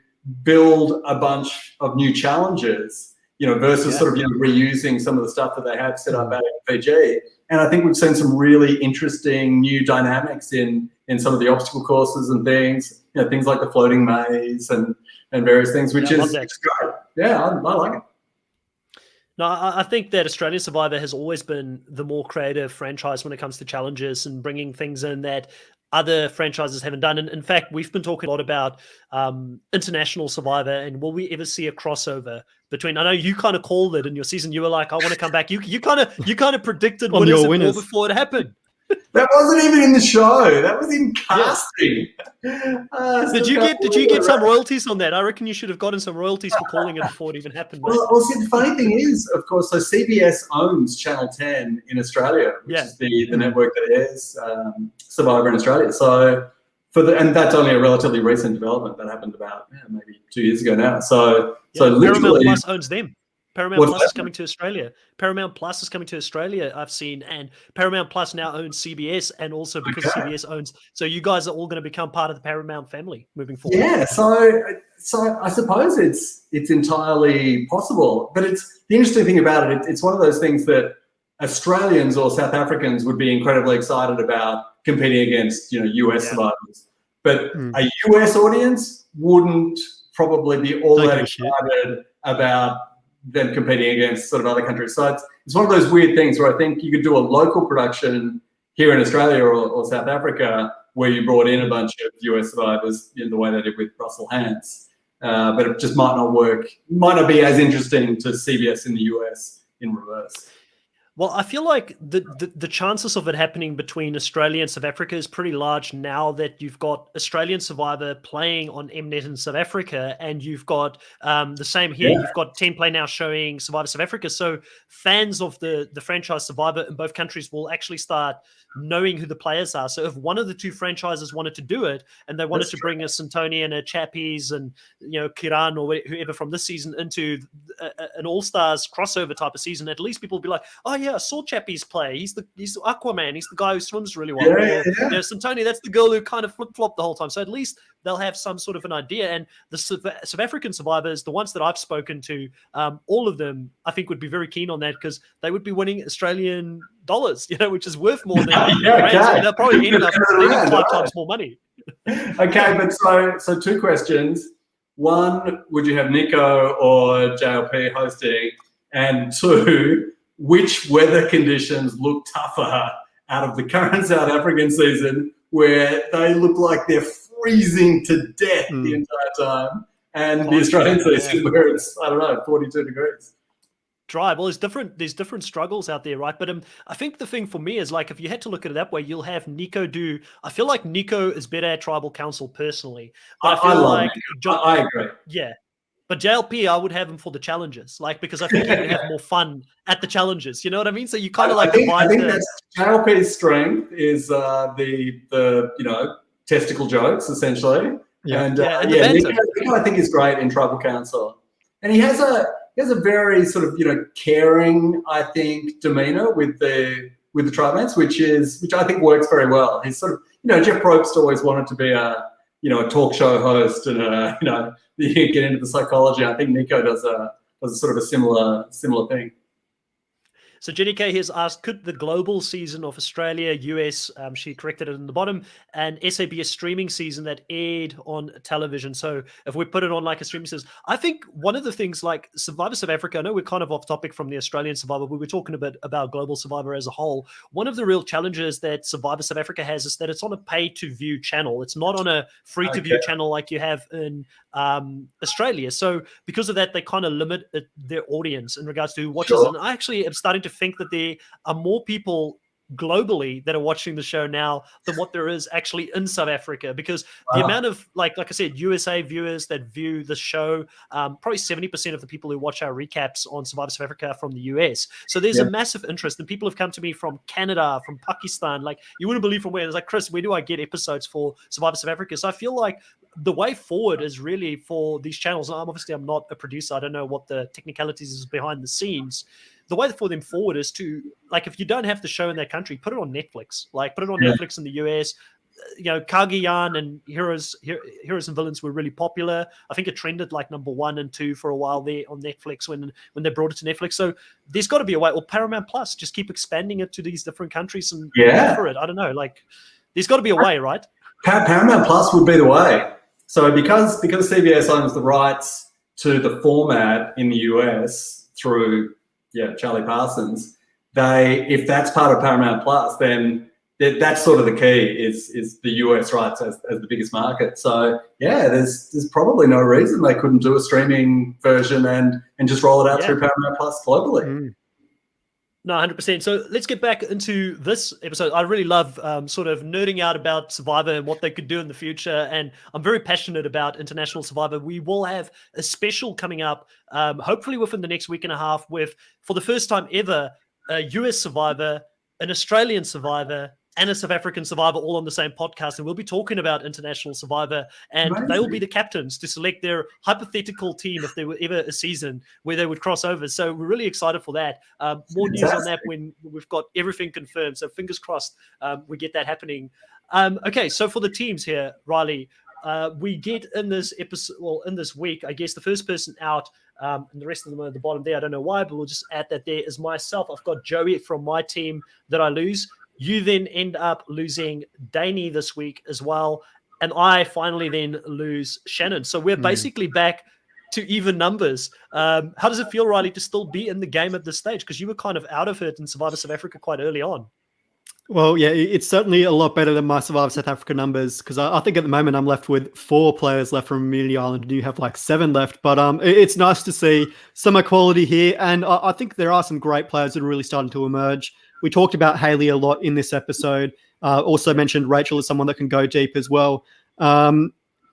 build a bunch of new challenges, versus sort of reusing some of the stuff that they have set up out in Fiji. And I think we've seen some really interesting new dynamics in in some of the obstacle courses and things. You know, things like the floating maze and various things, which is great. Yeah, I like it. No, I think that Australian Survivor has always been the more creative franchise when it comes to challenges and bringing things in that other franchises haven't done. And in fact, we've been talking a lot about international Survivor, and will we ever see a crossover between? I know you kind of called it in your season. You were like, "I want to come back." You kind of predicted winners before it happened. That wasn't even in the show. That was in casting. Did you get some royalties on that? I reckon you should have gotten some royalties for calling it before it even happened. Well, see, the funny thing is, of course, so CBS owns Channel 10 in Australia, which is the network that airs Survivor in Australia. So and that's only a relatively recent development that happened about maybe 2 years ago now. So literally, Paramount Plus owns them. Paramount Plus is coming to Australia. Paramount Plus is coming to Australia, I've seen, and Paramount Plus now owns CBS, and also because CBS owns, so you guys are all going to become part of the Paramount family moving forward. Yeah, so I suppose it's entirely possible, but it's the interesting thing about it. It's one of those things that Australians or South Africans would be incredibly excited about competing against, US survivors, but a US audience wouldn't probably be all that excited about them competing against sort of other countries. So it's one of those weird things where I think you could do a local production here in Australia or South Africa where you brought in a bunch of US survivors in the way they did with Russell Hantz, but it just might not work, might not be as interesting to CBS in the US in reverse. Well, I feel like the chances of it happening between Australia and South Africa is pretty large now that you've got Australian Survivor playing on Mnet in South Africa, and you've got the same here. You've got 10 Play now showing Survivor South Africa. So fans of the franchise Survivor in both countries will actually start knowing who the players are. So if one of the two franchises wanted to do it and they wanted to bring a Santoni and a Chappies and Kiran or whoever from this season into an All-Stars crossover type of season, at least people will be like, oh yeah, I saw Chappies play. He's the Aquaman. He's the guy who swims really well. Santoni, that's the girl who kind of flip-flopped the whole time. So at least they'll have some sort of an idea. And the South African survivors, the ones that I've spoken to, all of them, I think, would be very keen on that because they would be winning Australian dollars, which is worth more than so they'll probably end up making 5 times more money. Okay, but so 2 questions. 1, would you have Nico or JLP hosting? And 2, which weather conditions look tougher out of the current South African season where they look like they're freezing to death the entire time, and the Australian season where it's, 42 degrees? Dry. Well, there's different struggles out there, right? But I think the thing for me is, like, if you had to look at it that way, you'll have Nico do. I feel like Nico is better at tribal council personally. But I agree. Yeah. But JLP, I would have him for the challenges, because I think he would have more fun at the challenges. You know what I mean? So you kind of I think that's JLP's strength is the testicle jokes essentially. Yeah. And Nico I think is great in tribal council, and he has a very sort of caring, I think, demeanor with the tribe which I think works very well. He's sort of Jeff Probst always wanted to be a talk show host and you get into the psychology. I think Nico does a sort of a similar thing. So Jenny K has asked, could the global season of Australia, US, she corrected it in the bottom, and SABS streaming season that aired on television? So if we put it on like a streaming season, I think one of the things like Survivor South Africa, I know we're kind of off topic from the Australian Survivor, we were talking a bit about global Survivor as a whole. One of the real challenges that Survivor South Africa has is that it's on a pay-to-view channel. It's not on a free-to-view channel like you have in Australia. So because of that, they kind of limit their audience in regards to who watches. And I actually am starting to think that there are more people globally that are watching the show now than what there is actually in South Africa, because the amount of like I said, USA viewers that view the show, probably 70% of the people who watch our recaps on Survivor South Africa are from the US. So there's a massive interest, and people have come to me from Canada, from Pakistan, like you wouldn't believe from where. It's like, Chris, where do I get episodes for Survivor South Africa? So I feel like the way forward is really for these channels. I'm not a producer. I don't know what the technicalities is behind the scenes. The way for them forward is to, like, if you don't have the show in that country, put it on Netflix. Like, put it on Netflix in the US. Kagiyan and Heroes and Villains were really popular. I think it trended like number 1 and 2 for a while there on Netflix when they brought it to Netflix. So there's got to be a way. Or Paramount Plus, just keep expanding it to these different countries and offer it. I don't know. Like, there's got to be a way, right? Paramount Plus would be the way. So because CBS owns the rights to the format in the US through Charlie Parsons, if that's part of Paramount Plus, then that's sort of the key is the US rights as the biggest market. So there's probably no reason they couldn't do a streaming version and just roll it out through Paramount Plus globally. Mm. No, 100%. So let's get back into this episode. I really love sort of nerding out about Survivor and what they could do in the future. And I'm very passionate about International Survivor. We will have a special coming up, hopefully within the next week and a half, with, for the first time ever, a US Survivor, an Australian Survivor, and a South African Survivor all on the same podcast. And we'll be talking about International Survivor, and they will be the captains to select their hypothetical team if there were ever a season where they would cross over. So we're really excited for that. More news on that when we've got everything confirmed. So fingers crossed we get that happening. Okay, so for the teams here, Riley, we get in this episode, well, in this week, I guess the first person out, and the rest of them are at the bottom there. I don't know why, but we'll just add that there is myself. I've got Joey from my team that I lose. You then end up losing Danny this week as well. And I finally then lose Shannon. So we're basically back to even numbers. How does it feel, Riley, to still be in the game at this stage? Because you were kind of out of it in Survivor South Africa quite early on. Well, yeah, it's certainly a lot better than my Survivor South Africa numbers, because I think at the moment I'm left with 4 players left from Immunity Island, and you have like 7 left. But it's nice to see some equality here, and I think there are some great players that are really starting to emerge. We talked about Hayley a lot in this episode. Also mentioned Rachel as someone that can go deep as well.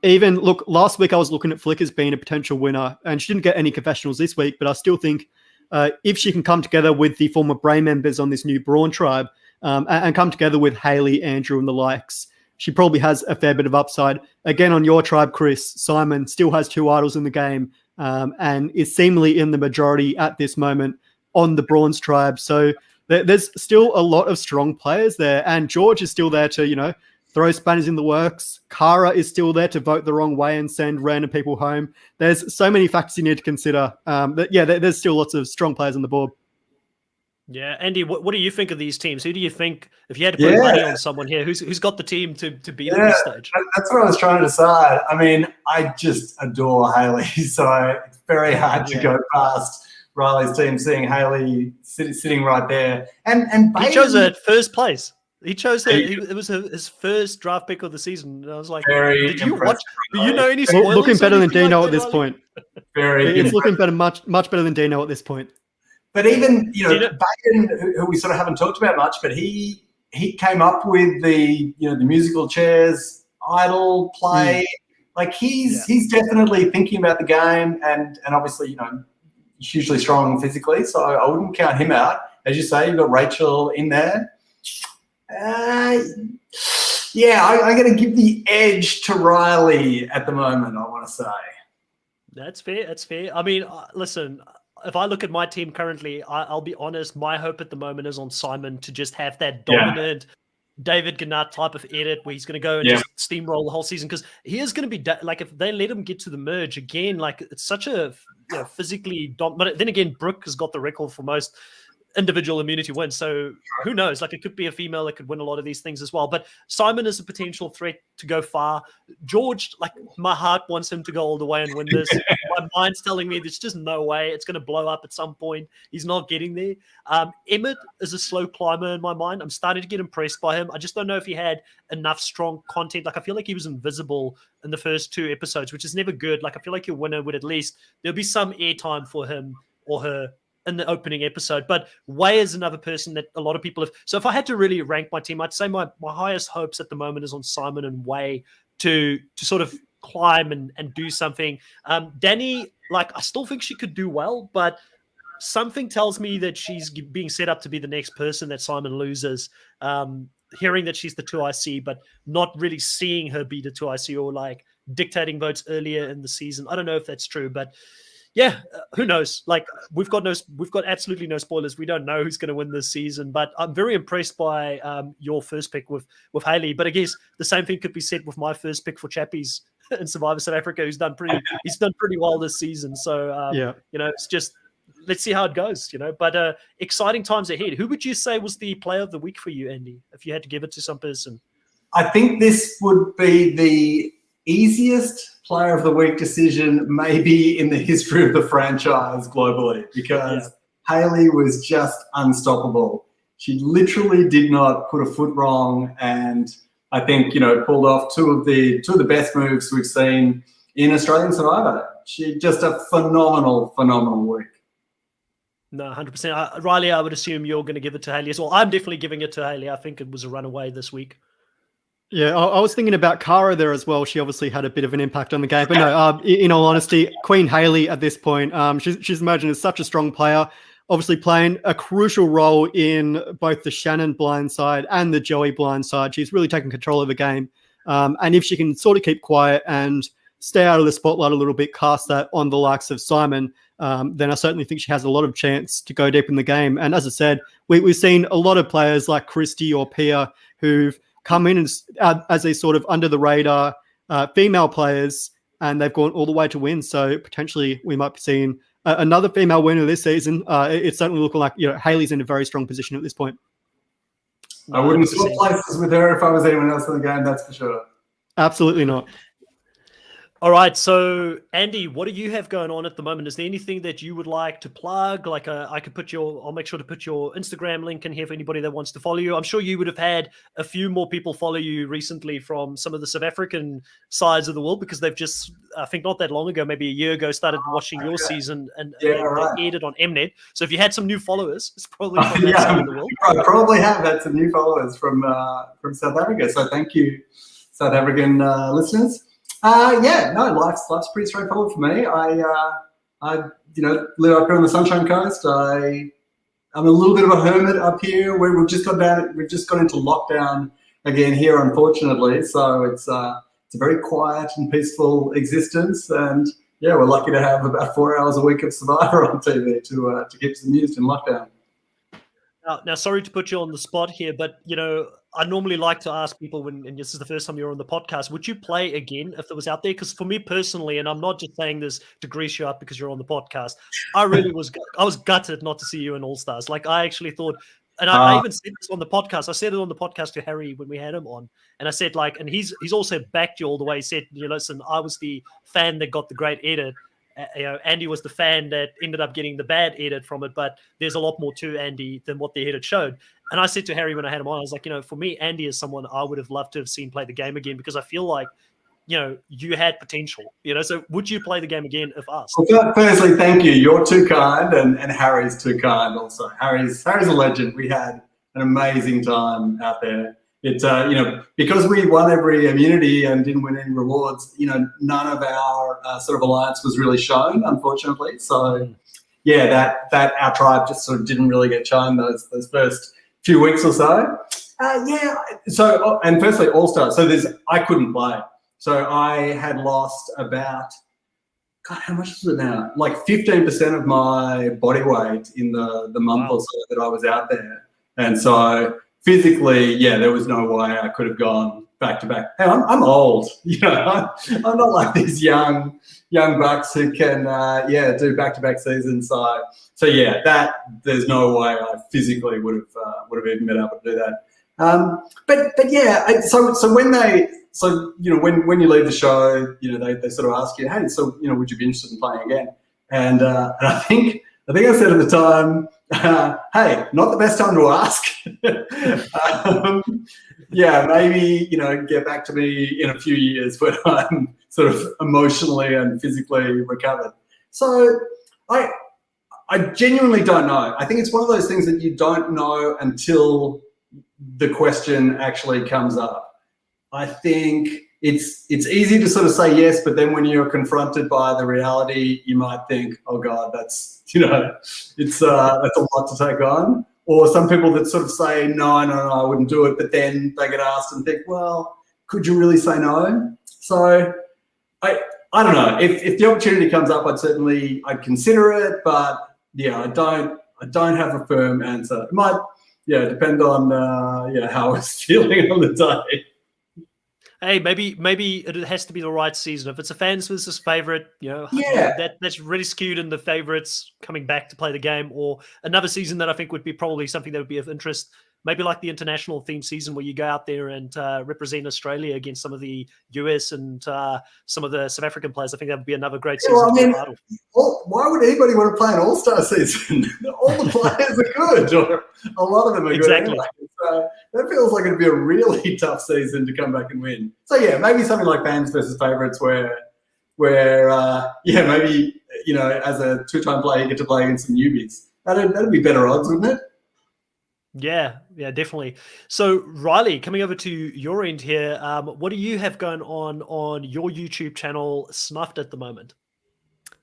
Even, look, last week I was looking at Flick as being a potential winner, and she didn't get any confessionals this week, but I still think if she can come together with the former Brawn members on this new Brawn tribe, and come together with Hayley, Andrew, and the likes, she probably has a fair bit of upside. Again, on your tribe, Chris, Simon still has 2 idols in the game, and is seemingly in the majority at this moment on the Brawn's tribe. So there's still a lot of strong players there, and George is still there to, throw spanners in the works. Cara is still there to vote the wrong way and send random people home. There's so many factors you need to consider. There's still lots of strong players on the board. Yeah, Andy, what do you think of these teams? Who do you think, if you had to put money on someone here, who's got the team to beat at this stage? That's what I was trying to decide. I mean, I just adore Hayley, so it's very hard to go past Riley's team, seeing Hayley sitting right there. And he chose her at first place. He chose her. It was his first draft pick of the season. And I was like, did you watch? Do you know any spoilers? Looking better than Dino at this point. It's looking better, much better than Dino at this point. But even, Baden, who we sort of haven't talked about much, but he came up with the musical chairs, idol play. Like he's definitely thinking about the game, and obviously, hugely strong physically. So I wouldn't count him out. As you say, you've got Rachel in there. I'm going to give the edge to Riley at the moment, I want to say. That's fair. I mean, listen, if I look at my team currently, I'll be honest, my hope at the moment is on Simon to just have that dominant David Gannat type of edit where he's going to go and just steamroll the whole season, because he is going to be like, if they let him get to the merge again, like it's such a physically but then again, Brooke has got the record for most individual immunity wins, so who knows, like it could be a female that could win a lot of these things as well. But Simon is a potential threat to go far. George, like my heart wants him to go all the way and win this. My mind's telling me there's just no way, it's going to blow up at some point. He's not getting there. Emmett is a slow climber in my mind. I'm starting to get impressed by him. I just don't know if he had enough strong content. Like I feel like he was invisible in the first 2 episodes, which is never good. Like I feel like your winner would at least, there'll be some airtime for him or her in the opening episode. But Way is another person that a lot of people have. So if I had to really rank my team, I'd say my highest hopes at the moment is on Simon and Way to sort of climb and do something. Danny, like I still think she could do well, but something tells me that she's being set up to be the next person that Simon loses. Hearing that she's the 2IC, but not really seeing her be the 2IC or like dictating votes earlier in the season. I don't know if that's true, but who knows? Like we've got absolutely no spoilers. We don't know who's going to win this season, but I'm very impressed by your first pick with Hayley. But I guess the same thing could be said with my first pick for Chappies in Survivor South Africa, who's done pretty well this season. So it's just, let's see how it goes, but exciting times ahead. Who would you say was the player of the week for you, Andy, if you had to give it to some person? I think this would be the easiest player of the week decision maybe in the history of the franchise globally, because Hayley was just unstoppable. She literally did not put a foot wrong, and I think, pulled off two of the best moves we've seen in Australian Survivor. She just a phenomenal week. No, 100%. Riley, I would assume you're going to give it to Hayley as well. I'm definitely giving it to Hayley. I think it was a runaway this week. Yeah, I was thinking about Cara there as well. She obviously had a bit of an impact on the game. But no, in all honesty, Queen Hayley at this point, she's emerging as such a strong player, obviously playing a crucial role in both the Shannon blindside and the Joey blindside. She's really taken control of the game. And if she can sort of keep quiet and stay out of the spotlight a little bit, cast that on the likes of Simon, then I certainly think she has a lot of chance to go deep in the game. And as I said, we've seen a lot of players like Christy or Pia who've come in as these sort of under the radar female players, and they've gone all the way to win. So potentially we might be seeing another female winner this season. It's certainly looking like Hayley's in a very strong position at this point. I wouldn't swap places with her if I was anyone else in the game, that's for sure. Absolutely not. All right, so Andy, what do you have going on at the moment? Is there anything that you would like to plug? Like I could I'll make sure to put your Instagram link in here for anybody that wants to follow you. I'm sure you would have had a few more people follow you recently from some of the South African sides of the world, because they've just, I think not that long ago, maybe a year ago, started watching your season and they aired it on Mnet. So if you had some new followers, it's probably from that side of the world. I probably have had some new followers from South Africa. So thank you, South African listeners. Life's pretty straightforward for me. I live up here on the Sunshine Coast. I'm a little bit of a hermit up here. We've just gone into lockdown again here, unfortunately. So it's a very quiet and peaceful existence, and we're lucky to have about 4 hours a week of Survivor on TV to keep us amused in lockdown. Now, sorry to put you on the spot here, but I normally like to ask people and this is the first time you're on the podcast, would you play again if it was out there? Because for me personally, and I'm not just saying this to grease you up because you're on the podcast, I was gutted not to see you in All Stars. Like I actually thought, and I even said this on the podcast. I said it on the podcast to Harry when we had him on, and I said and he's also backed you all the way. He said, listen, I was the fan that got the great edit. Andy was the fan that ended up getting the bad edit from it, but there's a lot more to Andy than what the edit showed. And I said to Harry when I had him on, I was like, for me, Andy is someone I would have loved to have seen play the game again, because I feel like, you had potential, so would you play the game again if asked? Well, firstly, thank you. You're too kind, and Harry's too kind also. Harry's a legend. We had an amazing time out there. It's, because we won every immunity and didn't win any rewards, none of our sort of alliance was really shown, unfortunately. So, that our tribe just sort of didn't really get shown those first few weeks or so. So, and firstly, All-Star. So I couldn't play. So I had lost about, God, how much is it now? Like 15% of my body weight in the month or so that I was out there. And so physically, there was no way I could have gone back to back. Hey, I'm old, I'm not like these young bucks who can, do back-to-back seasons. So that there's no way I physically would have even been able to do that. When you leave the show, they sort of ask you, hey, so would you be interested in playing again? And I think I said at the time, hey, not the best time to ask. Maybe, get back to me in a few years when I'm sort of emotionally and physically recovered. So I genuinely don't know. I think it's one of those things that you don't know until the question actually comes up. I think it's easy to sort of say yes, but then when you're confronted by the reality, you might think, oh God, that's that's a lot to take on. Or some people that sort of say, no, I wouldn't do it, but then they get asked and think, well, could you really say no? So I don't know. If the opportunity comes up, I'd consider it, but I don't have a firm answer. It might depend on how I was feeling on the day. Hey, maybe it has to be the right season. If it's a fans versus favorite, that's really skewed in the favorites coming back to play the game, or another season that I think would be probably something that would be of interest. maybe like the international theme season where you go out there and represent Australia against some of the US and some of the South African players. I think that would be another great season. Well, I mean, idol. why would anybody want to play an all-star season? All the players are good, or a lot of them are Exactly. good anyway. So that feels like it'd be a really tough season to come back and win. So yeah, maybe something like fans versus favourites where maybe, you know, as a two-time player you get to play against some newbies. That'd be better odds, wouldn't it? Yeah, definitely. So, Riley, coming over to your end here, what do you have going on your YouTube channel, Snuffed, at the moment?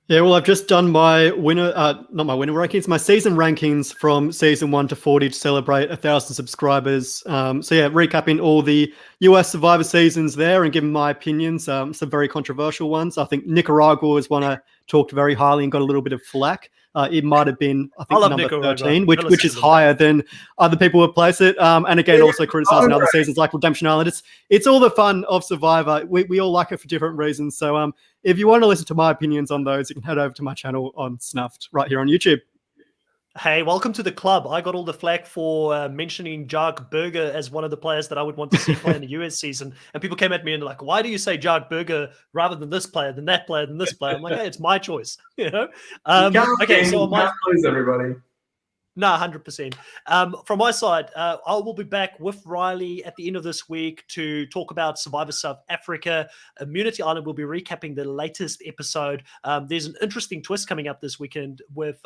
Yeah, well, I've just done my winner, not my winner rankings, my season rankings from season 1 to 40 to celebrate 1,000 subscribers. So yeah, recapping all the US Survivor seasons there and giving my opinions, some very controversial ones. I think Nicaragua was one I talked very highly and got a little bit of flack. It might have been, I think, number Nicaragua. 13, which is higher than other people would place it. And again, also criticizing other seasons like Redemption Island. It's all the fun of Survivor. We all like it for different reasons. So if you want to listen to my opinions on those, you can head over to my channel on Snuffed right here on YouTube. Hey, welcome to the club. I got all the flack for mentioning Jark Burger as one of the players that I would want to see play in the US season. And people came at me and like, why do you say Jark Burger rather than this player, than that player, than this player? I'm like, hey, it's my choice. You know? Okay, so can't lose everybody. No, 100%. From my side, I will be back with Riley at the end of this week to talk about Survivor South Africa. Immunity Island will be recapping the latest episode. There's an interesting twist coming up this weekend with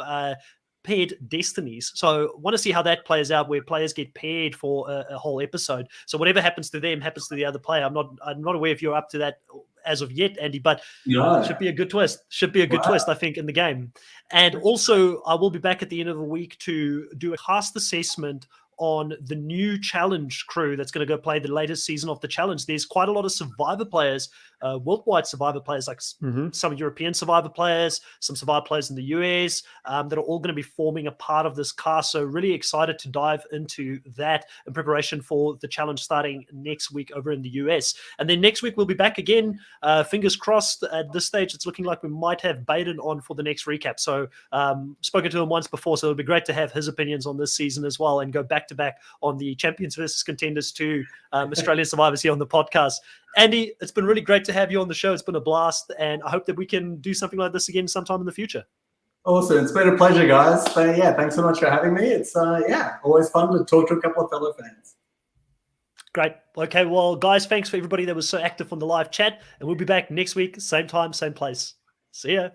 paired destinies. So want to see how that plays out, where players get paired for a whole episode. So whatever happens to them happens to the other player. I'm not aware if you're up to that as of yet, Andy, but should be a good twist. Should be a good twist, I think, in the game. And also, I will be back at the end of the week to do a cast assessment on the new challenge crew that's going to go play the latest season of the challenge. There's quite a lot of Survivor players, worldwide Survivor players, like some European Survivor players, some Survivor players in the US, that are all going to be forming a part of this cast. So really excited to dive into that in preparation for the challenge starting next week over in the US. And then next week we'll be back again. Fingers crossed. At this stage, it's looking like we might have Baden on for the next recap. So spoken to him once before, so it'll be great to have his opinions on this season as well and go back to back on the Champions versus Contenders 2 Australian Survivors here on the podcast. Andy, it's been really great to have you on the show. It's been a blast, and I hope that we can do something like this again sometime in the future. Awesome. It's been a pleasure, guys. So, yeah, thanks so much for having me. It's always fun to talk to a couple of fellow fans. Great. Okay, well, guys, thanks for everybody that was so active on the live chat, and we'll be back next week, same time, same place. See ya.